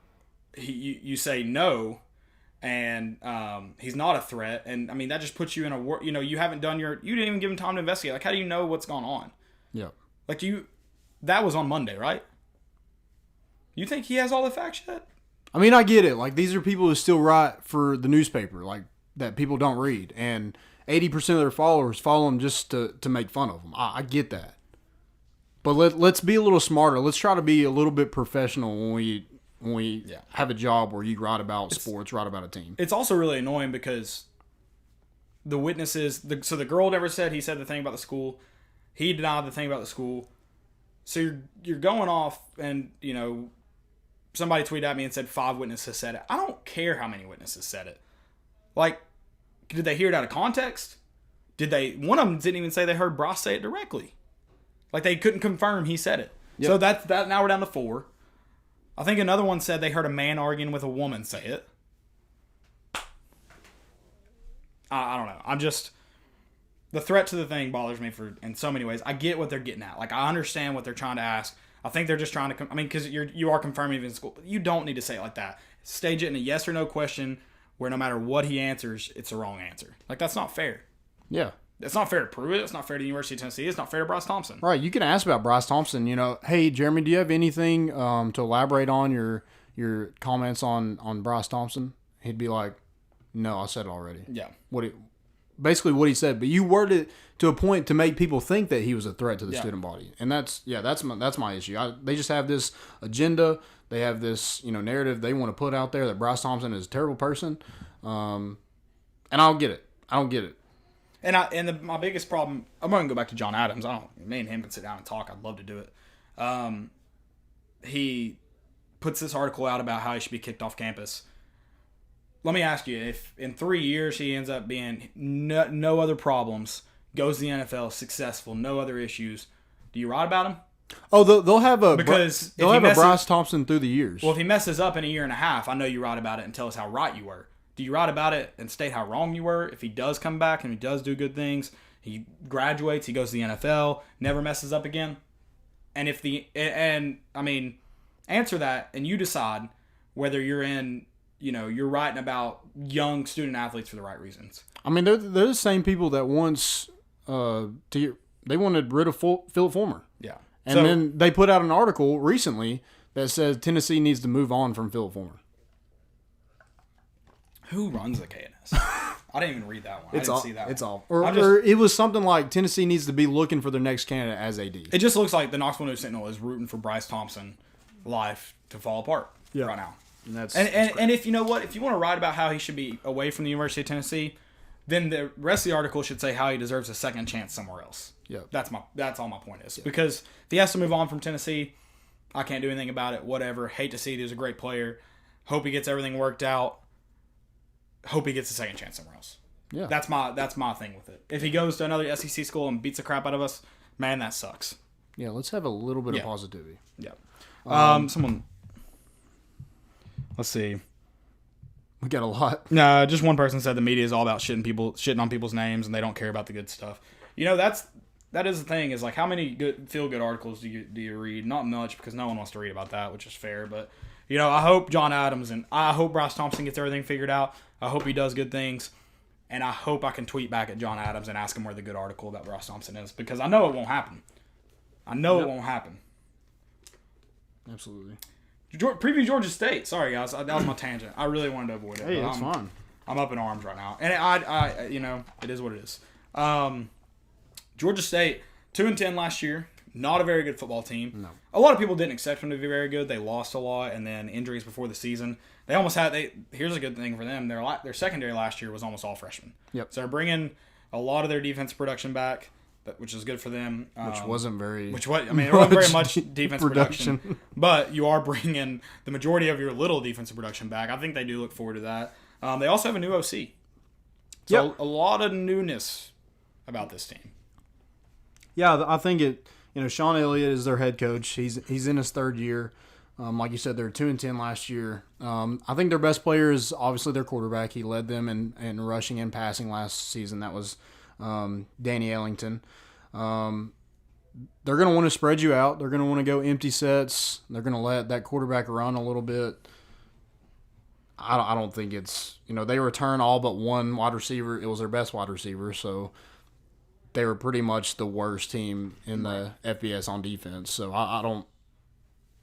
you say no, and he's not a threat. And I mean, that just puts you in a you didn't even give him time to investigate. Like, how do you know what's going on? Yeah. Like, that was on Monday, right? You think he has all the facts yet? I mean, I get it. Like, these are people who still write for the newspaper, like, that people don't read. And 80% of their followers follow them just to make fun of them. I get that. But let's be a little smarter. Let's try to be a little bit professional when we have a job where you write about sports, write about a team. It's also really annoying because the witnesses, so the girl never said he said the thing about the school. He denied the thing about the school. So you're going off and, somebody tweeted at me and said 5 witnesses said it. I don't care how many witnesses said it. Like, did they hear it out of context? One of them didn't even say they heard Bryce say it directly. Like, they couldn't confirm he said it. Yep. So that now we're down to 4. I think another one said they heard a man arguing with a woman say it. I don't know. The threat to the thing bothers me in so many ways. I get what they're getting at. Like, I understand what they're trying to ask. I think they're just trying to, because you are confirming it in school. But you don't need to say it like that. Stage it in a yes or no question where no matter what he answers, it's the wrong answer. Like, that's not fair. Yeah. It's not fair to prove it. It's not fair to the University of Tennessee. It's not fair to Bryce Thompson. Right. You can ask about Bryce Thompson. Hey, Jeremy, do you have anything to elaborate on your comments on Bryce Thompson? He'd be like, no, I said it already. Yeah. Basically what he said. But you worded it to a point to make people think that he was a threat to the student body. And that's my issue. They just have this agenda. They have this narrative they want to put out there that Bryce Thompson is a terrible person. And I don't get it. And my biggest problem, I'm going to go back to John Adams. Me and him can sit down and talk. I'd love to do it. He puts this article out about how he should be kicked off campus. Let me ask you, if in 3 years he ends up being no other problems, goes to the NFL, successful, no other issues, do you write about him? Oh, they'll have a Bryce Thompson through the years. Well, if he messes up in a year and a half, I know you write about it and tell us how right you were. Do you write about it and state how wrong you were? If he does come back and he does do good things, he graduates, he goes to the NFL, never messes up again. And answer that and you decide whether you're writing about young student athletes for the right reasons. I mean, they're the same people that once they wanted rid of Philip Fulmer. Yeah. And then they put out an article recently that says Tennessee needs to move on from Philip Fulmer. Who runs the KNS? I didn't even read that one. I didn't see that one. It's all. Or it was something like Tennessee needs to be looking for their next candidate as AD. It just looks like the Knoxville News Sentinel is rooting for Bryce Thompson life to fall apart right now. And if you know what, if you want to write about how he should be away from the University of Tennessee, then the rest of the article should say how he deserves a second chance somewhere else. Yeah, that's all my point is. Yeah. Because if he has to move on from Tennessee, I can't do anything about it. Whatever. Hate to see it. He was a great player. Hope he gets everything worked out. Hope he gets a second chance somewhere else. Yeah, that's my thing with it. If he goes to another SEC school and beats the crap out of us, man, that sucks. Yeah, let's have a little bit of positivity. Yeah. Someone. Let's see. We got a lot. No, just one person said the media is all about shitting on people's names and they don't care about the good stuff. That is the thing, is like, how many good feel-good articles do you read? Not much, because no one wants to read about that, which is fair. But, I hope John Adams and I hope Bryce Thompson gets everything figured out. I hope he does good things. And I hope I can tweet back at John Adams and ask him where the good article about Bryce Thompson is, because I know it won't happen. It won't happen. Absolutely. Preview Georgia State. Sorry, guys. That was my tangent. I really wanted to avoid it. Hey, that's fine. I'm up in arms right now. And it is what it is. Georgia State, 2-10 last year. Not a very good football team. No. A lot of people didn't expect them to be very good. They lost a lot, and then injuries before the season. They almost had. Here's a good thing for them. Their secondary last year was almost all freshmen. Yep. So they're bringing a lot of their defensive production back, which is good for them. There wasn't very much defensive production. But you are bringing the majority of your little defensive production back. I think they do look forward to that. They also have a new OC. So a lot of newness about this team. Yeah, I think it. Sean Elliott is their head coach. He's in his third year. Like you said, they're 2-10 last year. I think their best player is obviously their quarterback. He led them in rushing and passing last season. That was Danny Ellington. They're going to want to spread you out. They're going to want to go empty sets. They're going to let that quarterback run a little bit. I don't think it's, they return all but one wide receiver. It was their best wide receiver, so they were pretty much the worst team in the FBS on defense. So I don't.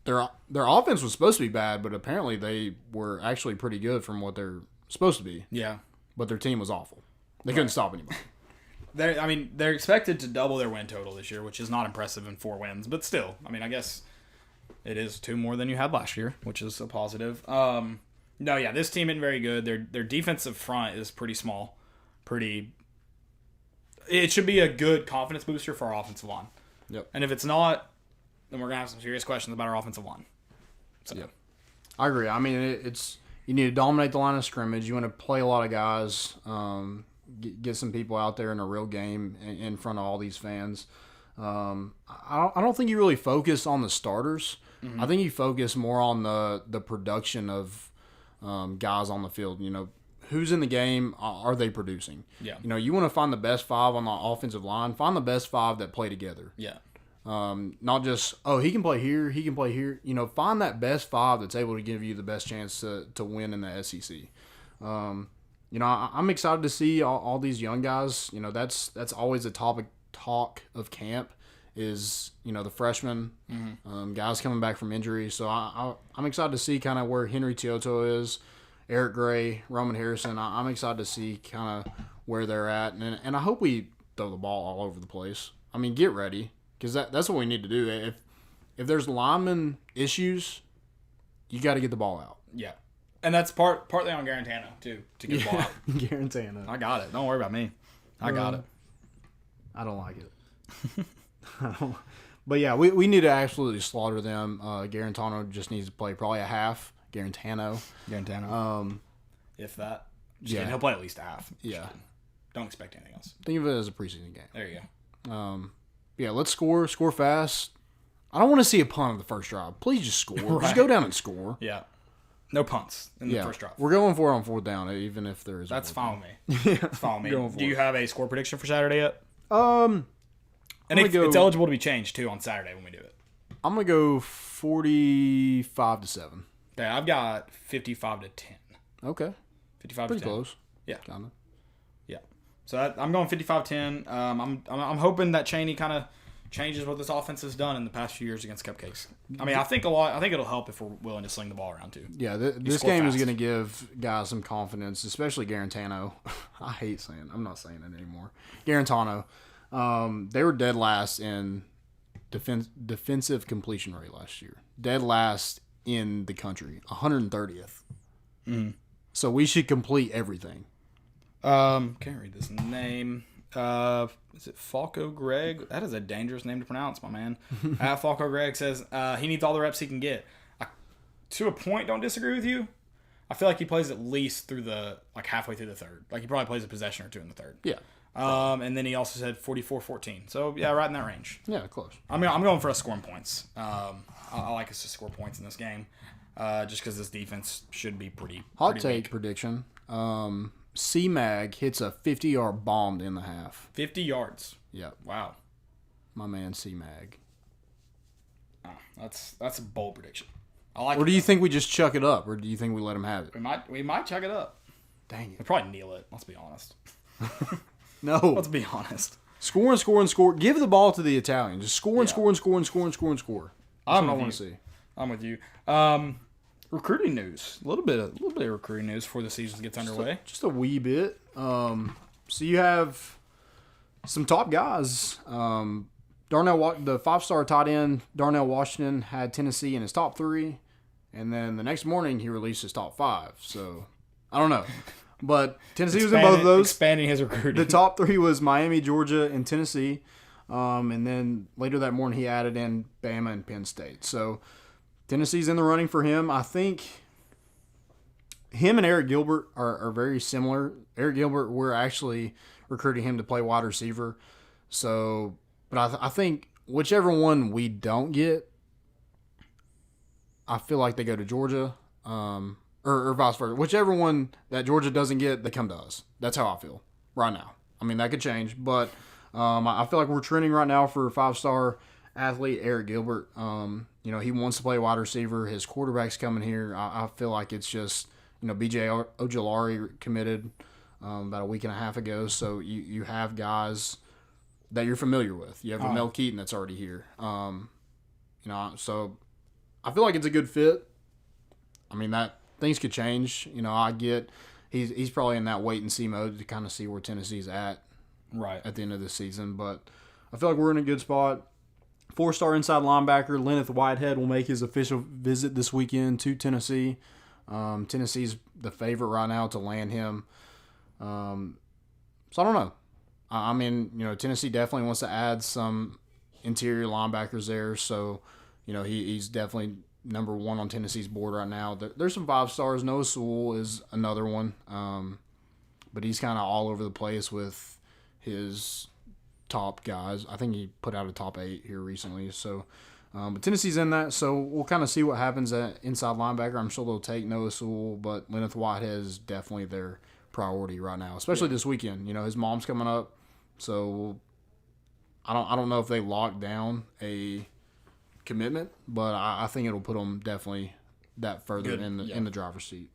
Their offense was supposed to be bad, but apparently they were actually pretty good from what they're supposed to be. Yeah. But their team was awful. They couldn't stop anybody. They're expected to double their win total this year, which is not impressive in 4 wins. But still, I guess it is 2 more than you had last year, which is a positive. This team isn't very good. Their defensive front is pretty small. It should be a good confidence booster for our offensive line. Yep. And if it's not, then we're going to have some serious questions about our offensive line. So. Yep. I agree. It's you need to dominate the line of scrimmage. You want to play a lot of guys, get some people out there in a real game in front of all these fans. I don't think you really focus on the starters. Mm-hmm. I think you focus more on the production of guys on the field. Who's in the game? Are they producing? Yeah. You want to find the best 5 on the offensive line. Find the best 5 that play together. Yeah. Not just, he can play here, he can play here. Find that best 5 that's able to give you the best chance to win in the SEC. I'm excited to see all these young guys. That's always a topic talk of camp is, the freshmen, guys coming back from injury. So I'm excited to see kind of where Henry Tioto is, Eric Gray, Roman Harrison. I'm excited to see kind of where they're at. And I hope we throw the ball all over the place. Get ready. Because that's what we need to do. If there's lineman issues, you got to get the ball out. Yeah. And that's partly on Garantano, too, to get the ball out. Garantano. I got it. Don't worry about me. I got it. I don't like it. But, yeah, we need to absolutely slaughter them. Garantano just needs to play probably a half. Garantano. If that. Yeah. He'll play at least a half. Yeah. Don't expect anything else. Think of it as a preseason game. There you go. Yeah, let's score fast. I don't want to see a punt on the first drive. Please just score. Right. Just go down and score. Yeah. No punts in the first drive. We're going for it on 4th down, even if there is. That's fine with me. That's fine with me. Do you have a score prediction for Saturday yet? And it's eligible to be changed, too, on Saturday when we do it. I'm going to go 45-7. Yeah, I've got 55-10. Okay. 55-10. Pretty close. Yeah. Kind of. Yeah. So I'm going 55-10. I'm hoping that Chaney kind of changes what this offense has done in the past few years against Cupcakes. I think it'll help if we're willing to sling the ball around too. Yeah, this game is going to give guys some confidence, especially Garantano. I'm not saying it anymore. Garantano. They were dead last in defensive completion rate last year. Dead last in the country, 130th. Mm-hmm. So we should complete everything. Can't read this name. Is it Falco Greg? That is a dangerous name to pronounce, my man. Falco Greg says he needs all the reps he can get. To a point, don't disagree with you. I feel like he plays at least through halfway through the third. Like he probably plays a possession or 2 in the third. Yeah. And then he also said 44-14. So yeah, right in that range. Yeah, close. I'm going for us scoring points. I like us to score points in this game, just because this defense should be pretty. Hot take prediction. C-Mag hits a 50-yard bomb in the half. 50 yards. Yeah. Wow. My man C-Mag. Oh, that's a bold prediction. I like. Or do you think we just chuck it up, or do you think we let him have it? We might chuck it up. Dang it. We'll probably kneel it. Let's be honest. No. Let's be honest. Score and score and score. Give the ball to the Italian. Just score and score and score and score and score and score. That's what I want to see. I'm with you. Recruiting news. A little bit of recruiting news before the season gets underway. Just a wee bit. So you have some top guys. The 5-star tight end Darnell Washington had Tennessee in his top 3, and then the next morning he released his top 5. So I don't know, but Tennessee was in both of those. Expanding his recruiting. The top 3 was Miami, Georgia, and Tennessee. And then later that morning he added in Bama and Penn State. So Tennessee's in the running for him. I think him and Eric Gilbert are very similar. Eric Gilbert, we're actually recruiting him to play wide receiver. So, but I think whichever one we don't get, I feel like they go to Georgia, or vice versa. Whichever one that Georgia doesn't get, they come to us. That's how I feel right now. I mean, that could change, but I feel like we're trending right now for a 5-star athlete, Eric Gilbert. He wants to play wide receiver. His quarterback's coming here. I feel like it's just, B.J. Ojulari committed about a week and a half ago. So you have guys that you're familiar with. You have Ramel Keaton that's already here. So I feel like it's a good fit. I mean, that things could change. I get he's probably in that wait and see mode to kind of see where Tennessee's at the end of the season. But I feel like we're in a good spot. 4-star inside linebacker Lenneth Whitehead will make his official visit this weekend to Tennessee. Tennessee's the favorite right now to land him. So I don't know. I mean, Tennessee definitely wants to add some interior linebackers there. So, he's definitely number one on Tennessee's board right now. There's some 5-stars. Noah Sewell is another one. But he's kind of all over the place with his top guys. I think he put out a top 8 here recently. So, but Tennessee's in that. So we'll kind of see what happens at inside linebacker. I'm sure they'll take Noah Sewell, but Lenneth Whitehead is definitely their priority right now, especially this weekend. His mom's coming up. So I don't know if they lock down a commitment, but I think it'll put them definitely that further in the driver's seat.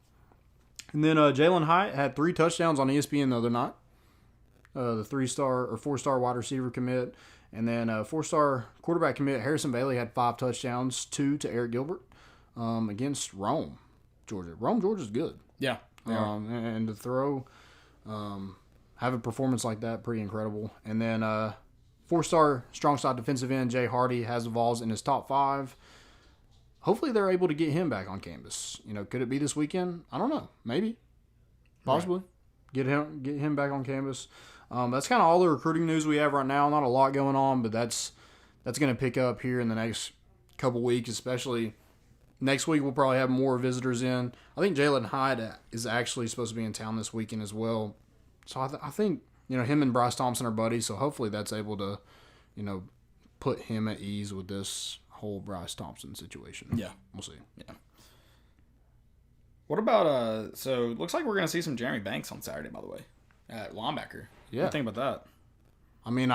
And then Jalen Hyatt had 3 touchdowns on ESPN the other night. The 3-star or 4-star wide receiver commit, and then 4-star quarterback commit Harrison Bailey had 5 touchdowns, 2 to Eric Gilbert against Rome, Georgia. Georgia's good. Yeah. And to throw, have a performance like that, pretty incredible. And then 4-star strong side defensive end Jay Hardy has the Vols in his top 5. Hopefully they're able to get him back on campus. Could it be this weekend? I don't know. Maybe. Possibly. Right. Get him back on campus. That's kind of all the recruiting news we have right now. Not a lot going on, but that's going to pick up here in the next couple weeks, especially next week. We'll probably have more visitors in. I think Jalen Hyde is actually supposed to be in town this weekend as well. So I think him and Bryce Thompson are buddies. So hopefully that's able to put him at ease with this whole Bryce Thompson situation. Yeah, we'll see. Yeah. What about so it looks like we're going to see some Jeremy Banks on Saturday, by the way, at linebacker. Yeah. What do you think about that? I mean,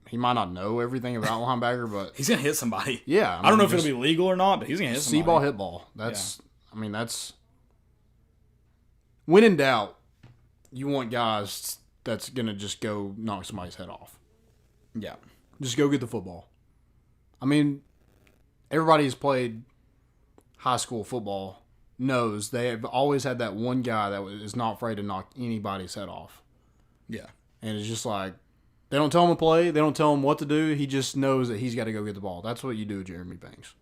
he might not know everything about linebacker, but he's going to hit somebody. Yeah. I don't know if it'll be legal or not, but he's going to hit somebody. See-ball, hit ball. That's when in doubt, you want guys that's going to just go knock somebody's head off. Yeah. Just go get the football. I mean, everybody who's played high school football knows they have always had that one guy that is not afraid to knock anybody's head off. Yeah. And it's just like, they don't tell him to play. They don't tell him what to do. He just knows that he's got to go get the ball. That's what you do with Jeremy Banks.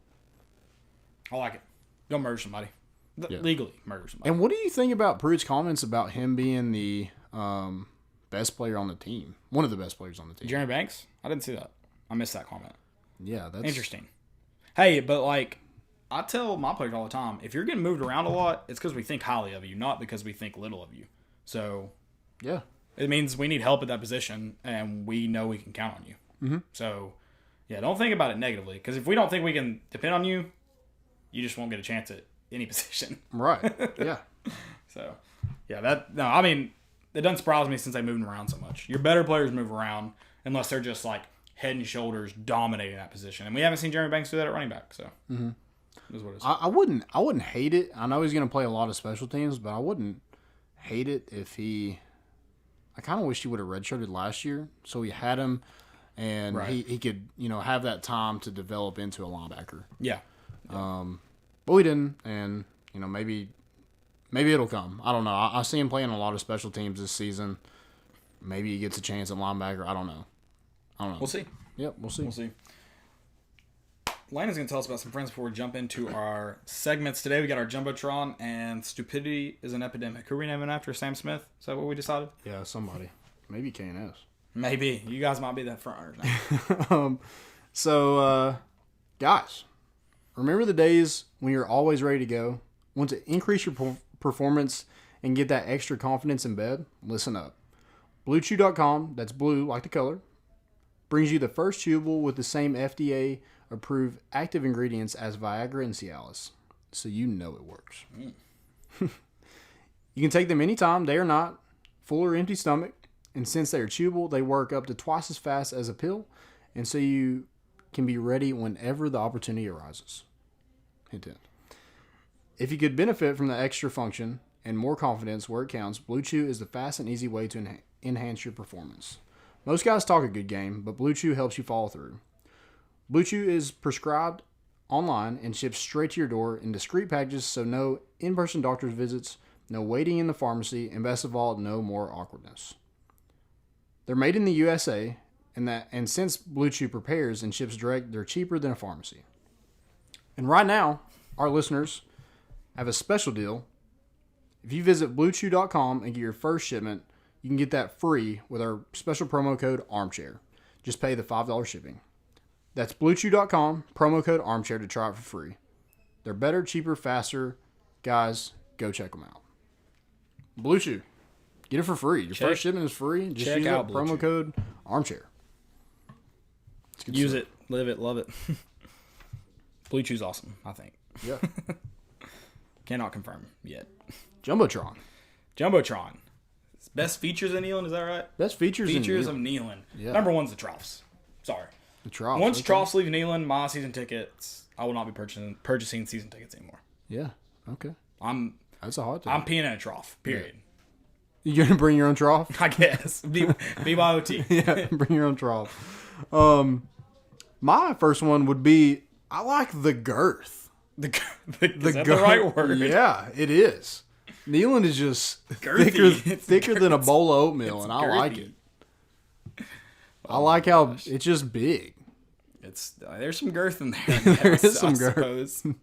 I like it. Don't murder somebody. Legally murder somebody. And what do you think about Pruitt's comments about him being the best player on the team? One of the best players on the team. Jeremy Banks? I didn't see that. I missed that comment. Yeah, that's interesting. Hey, but I tell my players all the time, if you're getting moved around a lot, it's because we think highly of you, not because we think little of you. So, yeah. It means we need help at that position, and we know we can count on you. Mm-hmm. So, yeah, don't think about it negatively, because if we don't think we can depend on you, you just won't get a chance at any position. Right, yeah. So, yeah, it doesn't surprise me since they moved around so much. Your better players move around unless they're just, head and shoulders dominating that position. And we haven't seen Jeremy Banks do that at running back, so. Mm-hmm. Is what it is. I wouldn't hate it. I know he's going to play a lot of special teams, but I wouldn't hate it if he. I kind of wish he would have redshirted last year, so he had him, and he could have that time to develop into a linebacker. Yeah. But we didn't, and maybe it'll come. I don't know. I see him playing a lot of special teams this season. Maybe he gets a chance at linebacker. I don't know. We'll see. Yep, we'll see. Landon's going to tell us about some friends before we jump into our segments. Today we got our JumboTron and Stupidity is an Epidemic. Who are we naming after? Sam Smith? Is that what we decided? Yeah, somebody. Maybe K&S. Maybe. You guys might be that front runners now. So, guys, remember the days when you're always ready to go? Want to increase your performance and get that extra confidence in bed? Listen up. BlueChew.com, that's blue like the color, brings you the first chewable with the same FDA-approved active ingredients as Viagra and Cialis, so you know it works. You can take them anytime, day or night, full or empty stomach, and since they are chewable, they work up to twice as fast as a pill, and so you can be ready whenever the opportunity arises. Hint, hint. If you could benefit from the extra function and more confidence where it counts, Blue Chew is the fast and easy way to enhance your performance. Most guys talk a good game, but Blue Chew helps you follow through. Blue Chew is prescribed online and ships straight to your door in discreet packages, so no in-person doctor's visits, no waiting in the pharmacy, and best of all, no more awkwardness. They're made in the USA, and since Blue Chew prepares and ships direct, they're cheaper than a pharmacy. And right now, our listeners have a special deal. If you visit BlueChew.com and get your first shipment, you can get that free with our special promo code ARMCHAIR. Just pay the $5 shipping. That's BlueChew.com, promo code ARMCHAIR to try it for free. They're better, cheaper, faster. Guys, go check them out. Blue Chew. Get it for free. Your first shipment is free. Just use that promo code ARMCHAIR. Use it, live it, love it. Blue Chew's awesome, I think. Yeah. Cannot confirm yet. JumboTron. Best features of Neyland, is that right? Best features of Neyland. Yeah. Number one's the troughs. Sorry. The troughs. Once troughs leave Neyland, my season tickets, I will not be purchasing season tickets anymore. Yeah. Okay. That's a hot take. I'm peeing in a trough, period. Yeah. You gonna bring your own trough? I guess. Be my OT. Yeah, bring your own trough. My first one would be, I like the girth. Is that the right word? Yeah, it is. Neyland is just thicker than a bowl of oatmeal, and I like it. I like how it's just big. There's some girth in there. There is some girth. It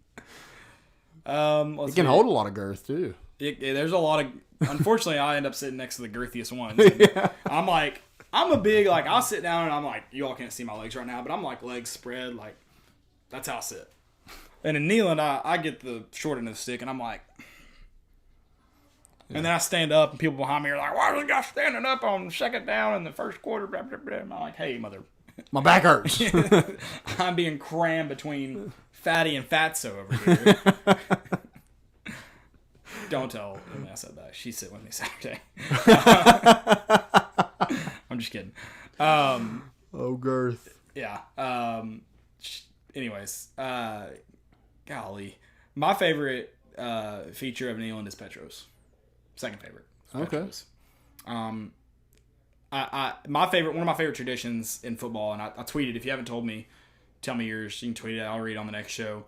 can hold a lot of girth too. There's a lot of. Unfortunately, I end up sitting next to the girthiest ones. Yeah. I'm a big, I'll sit down and I'm like, you all can't see my legs right now, but I'm legs spread, that's how I sit. And in Neyland, I get the short end of the stick, and I'm like, and then I stand up, and people behind me are like, why is this guy standing up on second down in the first quarter? Blah, blah, blah. I'm like, hey, mother. My back hurts. I'm being crammed between Fatty and Fatso over here. Don't tell Emily I said that. She's sitting with me Saturday. I'm just kidding. Girth. Yeah. Anyways, golly, my favorite feature of Neyland is Petros. Second favorite. Petros. Okay. My favorite, one of my favorite traditions in football, and I tweeted. If you haven't told me, tell me yours. You can tweet it. I'll read it on the next show.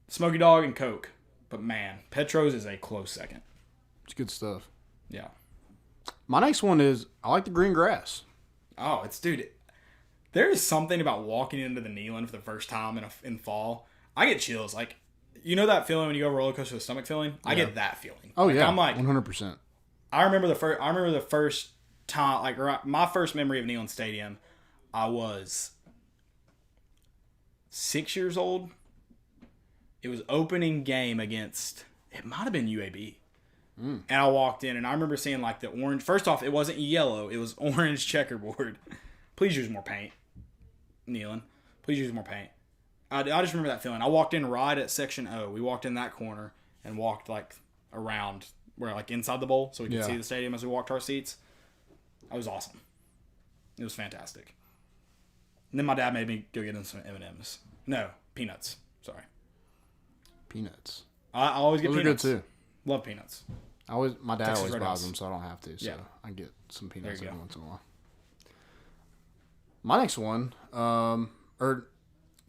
Smoky Dog and Coke, but man, Petros is a close second. It's good stuff. Yeah. My next one is, I like the green grass. Oh, dude. There is something about walking into the Neyland for the first time in fall. I get chills. You know that feeling when you go roller coaster with stomach feeling? I get that feeling. Oh yeah, I'm 100%. I remember the first time, my first memory of Neyland Stadium. I was 6 years old. It was opening game against, it might have been UAB. And I walked in, and I remember seeing the orange. First off, it wasn't yellow; it was orange checkerboard. Please use more paint, Neyland. Please use more paint. I just remember that feeling. I walked in right at section O. We walked in that corner and walked around where inside the bowl, so we could see the stadium as we walked to our seats. That was awesome. It was fantastic. And then my dad made me go get him some M&Ms. No, peanuts. Sorry. Peanuts. I always get peanuts. Those are good too. Love peanuts. My dad always buys them, so I don't have to. So I get some peanuts every once in a while. My next one,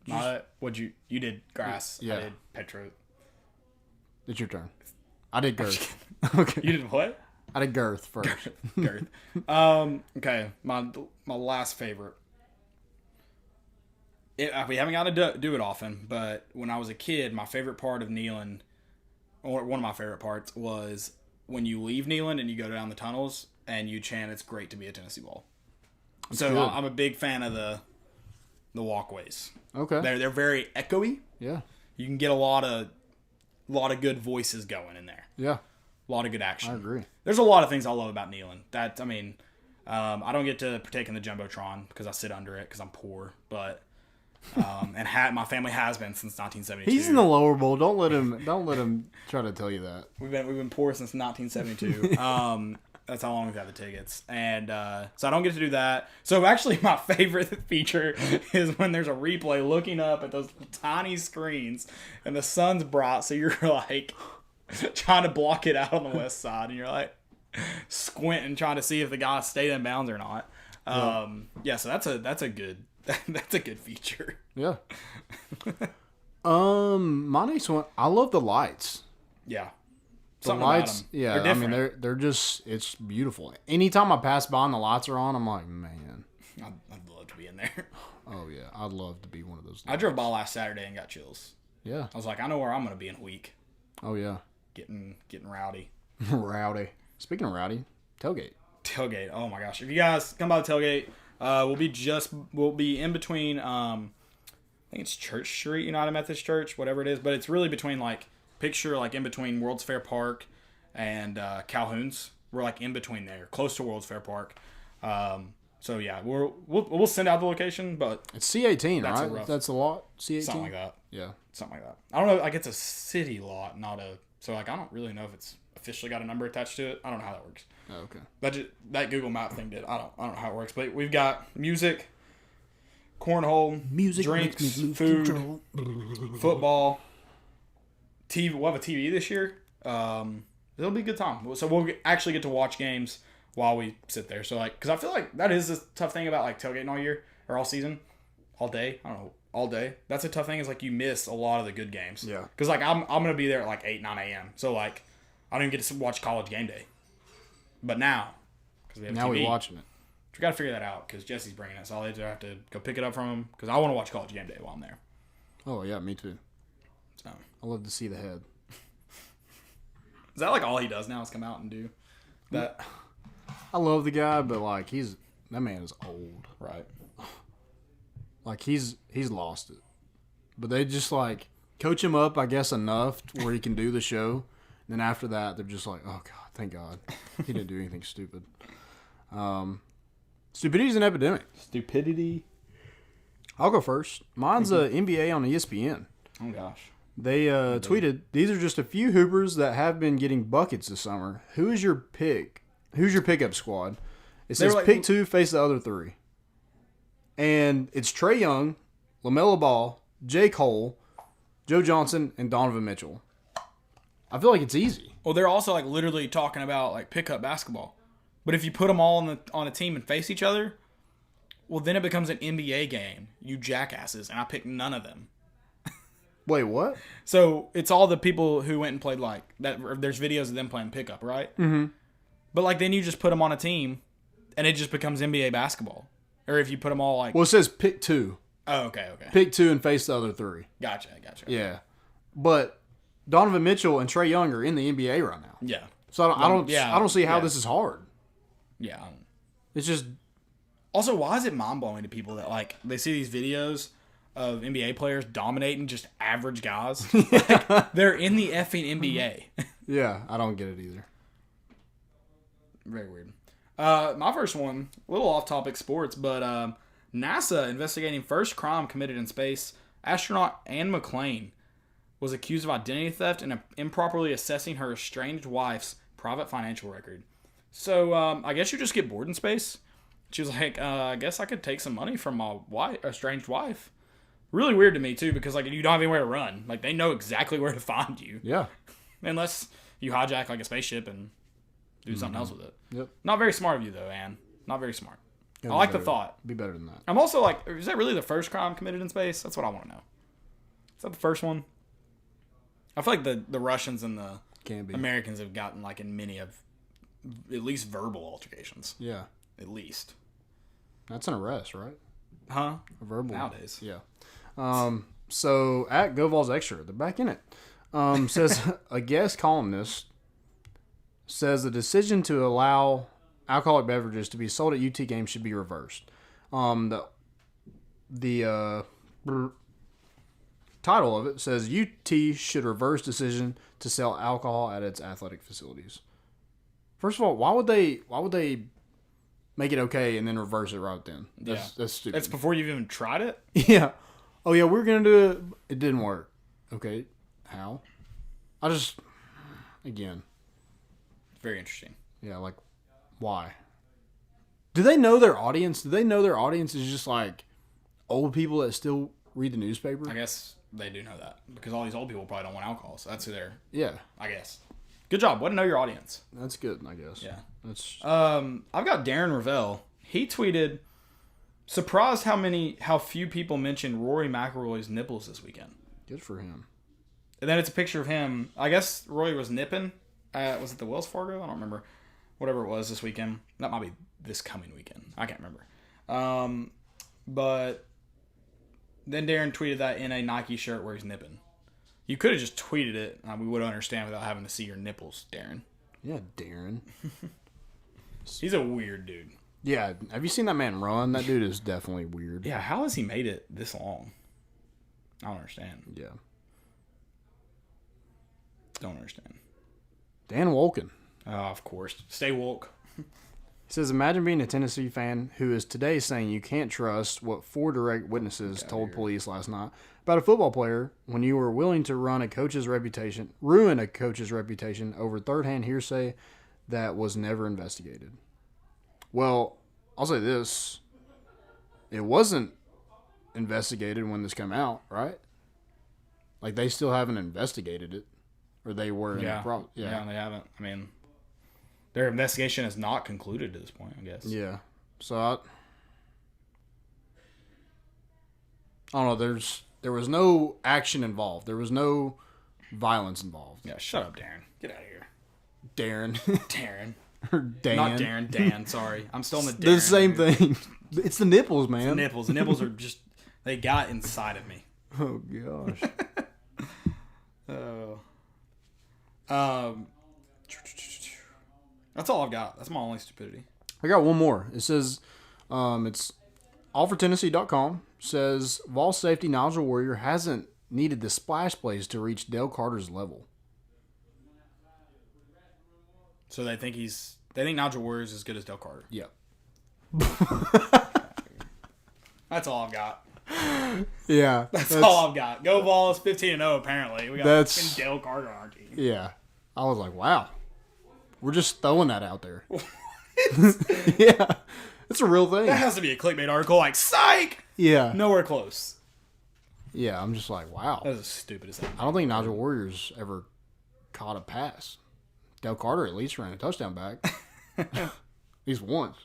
you did grass. Yeah. I did Petro. It's your turn. I did girth. Okay. You did what? I did girth first. Girth. Okay. My last favorite. We haven't got to do it often, but when I was a kid, my favorite part of Neyland, or one of my favorite parts, was when you leave Neyland and you go down the tunnels and you chant, "It's great to be a Tennessee Vol." So I'm a big fan of the walkways. Okay. They're very echoey. Yeah. You can get a lot of good voices going in there. Yeah. A lot of good action. I agree. There's a lot of things I love about Neyland. I don't get to partake in the JumboTron because I sit under it because I'm poor, but my family has been since 1972. He's in the lower bowl. Don't let him try to tell you that. We've been poor since 1972. That's how long we've had the tickets. And so I don't get to do that. So actually my favorite feature is when there's a replay looking up at those tiny screens and the sun's bright. So you're like trying to block it out on the west side. And you're like squinting trying to see if the guy stayed in bounds or not. Yeah, so that's a good feature. Yeah. My next one, I love the lights. Yeah. The lights, yeah, I mean they're just, it's beautiful. Anytime I pass by and the lights are on, I'm like, man, I'd love to be in there. Oh yeah, I'd love to be one of those. I drove by last Saturday and got chills. Yeah, I was like, I know where I'm gonna be in a week. Oh yeah, getting rowdy. Rowdy. Speaking of rowdy, tailgate. Oh my gosh, if you guys come by the tailgate, we'll be in between. I think it's Church Street, United Methodist Church, whatever it is, but it's really between picture in between World's Fair Park and Calhoun's. We're in between there, close to World's Fair Park. So yeah, we'll send out the location, but it's C18, right? That's a lot. C18, something like that. Yeah, something like that. I don't know. It's a city lot, not a. So I don't really know if it's officially got a number attached to it. I don't know how that works. Oh, okay. That Google Map thing did. I don't know how it works, but we've got music, cornhole, drinks, food, football. TV. We'll have a TV this year. It'll be a good time. So we'll actually get to watch games while we sit there. So because I feel like that is a tough thing about tailgating all year or all season, all day. I don't know, all day. That's a tough thing is you miss a lot of the good games. Yeah. Because I'm gonna be there at 8, 9 a.m. So I don't even get to watch College Game Day. But now, because we have now TV, we're watching it. We got to figure that out because Jesse's bringing it. So I'll either have to go pick it up from him because I want to watch College Game Day while I'm there. Oh yeah, me too. So I love to see the head. Is that all he does now is come out and do that? I love the guy, but that man is old. Right. He's lost it. But they just coach him up, I guess, enough where he can do the show. And then after that, they're just oh God, thank God. He didn't do anything stupid. Stupidity is an epidemic. Stupidity. I'll go first. Mine's NBA on ESPN. Oh gosh. They tweeted, "These are just a few hoopers that have been getting buckets this summer. Who is your pick? Who's your pickup squad?" It says pick 2, face the other 3. And it's Trae Young, LaMelo Ball, J. Cole, Joe Johnson, and Donovan Mitchell. I feel like it's easy. Well, they're also literally talking about pickup basketball. But if you put them all on a team and face each other, well, then it becomes an NBA game, you jackasses, and I picked none of them. Wait, what? So it's all the people who went and played that. There's videos of them playing pickup, right? Mm-hmm. But then you just put them on a team, and it just becomes NBA basketball. Or if you put them all well, it says pick 2. Oh, okay. Pick 2 and face the other 3. Gotcha. Yeah, but Donovan Mitchell and Trae Young are in the NBA right now. Yeah. So I don't see how this is hard. Yeah. It's just. Also, why is it mind blowing to people that they see these videos of NBA players dominating just average guys? They're in the effing NBA. Yeah, I don't get it either. Very weird. My first one, a little off topic sports, but NASA investigating first crime committed in space. Astronaut Anne McClain was accused of identity theft and improperly assessing her estranged wife's private financial record. So I guess you just get bored in space. She was like, I guess I could take some money from my estranged wife. Really weird to me, too, because you don't have anywhere to run. They know exactly where to find you. Yeah. Unless you hijack a spaceship and do something else with it. Yep. Not very smart of you, though, Anne. Not very smart. I like the thought. Be better than that. I'm also is that really the first crime committed in space? That's what I want to know. Is that the first one? I feel like the Russians and the Americans have gotten in many of at least verbal altercations. Yeah. At least. That's an arrest, right? Huh? A verbal. Nowadays. Yeah. So at Go Vols Extra, they're back in it. Says a guest columnist says the decision to allow alcoholic beverages to be sold at UT games should be reversed. The title of it says UT should reverse decision to sell alcohol at its athletic facilities. First of all, why would they make it okay and then reverse it right then? That's stupid. That's before you've even tried it? Yeah. Oh yeah, we're gonna do it. It didn't work. Okay, how? Again. Very interesting. Yeah, Why? Do they know their audience? Do they know their audience is just like old people that still read the newspaper? I guess they do know that because all these old people probably don't want alcohol, so that's who they're. Yeah. I guess. Good job. Way to know your audience. That's good, I guess. Yeah. That's. I've got Darren Ravel. He tweeted, surprised how few people mentioned Rory McIlroy's nipples this weekend. Good for him. And then it's a picture of him. I guess Rory was nipping. Was it the Wells Fargo? I don't remember. Whatever it was this weekend. That might be this coming weekend. I can't remember. But then Darren tweeted that in a Nike shirt where he's nipping. You could have just tweeted it. We would understand without having to see your nipples, Darren. Yeah, Darren. He's a weird dude. Yeah. Have you seen that man run? That dude is definitely weird. Yeah, how has he made it this long? I don't understand. Yeah. Don't understand. Dan Wolken. Of course. Stay woke. He says, imagine being a Tennessee fan who is today saying you can't trust what 4 direct witnesses told police last night about a football player when you were willing to ruin a coach's reputation over third-hand hearsay that was never investigated. Well, I'll say this. It wasn't investigated when this came out, right? Like, they still haven't investigated it. Or they were in the process. Yeah, they haven't. I mean, their investigation is not concluded to this point, I guess. Yeah. So, I don't know. There was no action involved. There was no violence involved. Yeah, shut up, Darren. Get out of here. Darren. Darren. Or Dan. Not Darren. Dan, sorry. I'm still in the Darren. The same thing. It's the nipples, man. It's the nipples. The nipples are just, they got inside of me. Oh, gosh. That's all I've got. That's my only stupidity. I got one more. It says, it's allfortennessee.com. Says, Vols safety Nigel Warrior hasn't needed the splash plays to reach Dale Carter's level. So they think Nigel Warrior's as good as Dale Carter. Yep. That's all I've got. Yeah. That's all I've got. Go Vols, 15-0 apparently. We got fucking Dale Carter on our team. Yeah. I was like, wow. We're just throwing that out there. Yeah. It's a real thing. That has to be a clickbait article like, psych! Yeah. Nowhere close. Yeah, I'm just like, wow. That is the stupidest thing. I don't think Nigel Warrior's ever caught a pass. Dale Carter at least ran a touchdown back. At least once.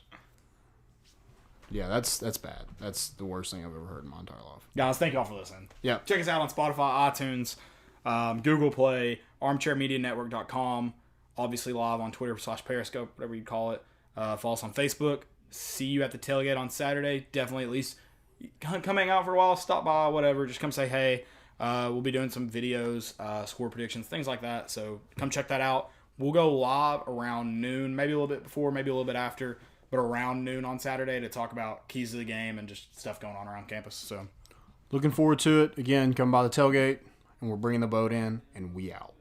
Yeah, that's bad. That's the worst thing I've ever heard in my entire life. Guys, thank y'all for listening. Yeah. Check us out on Spotify, iTunes, Google Play, armchairmedianetwork.com. Obviously live on Twitter / Periscope, whatever you call it. Follow us on Facebook. See you at the tailgate on Saturday. Definitely at least come hang out for a while. Stop by, whatever. Just come say hey. We'll be doing some videos, score predictions, things like that. So come check that out. We'll go live around noon, maybe a little bit before, maybe a little bit after, but around noon on Saturday to talk about keys to the game and just stuff going on around campus. So, looking forward to it. Again, come by the tailgate, and we're bringing the boat in, and we out.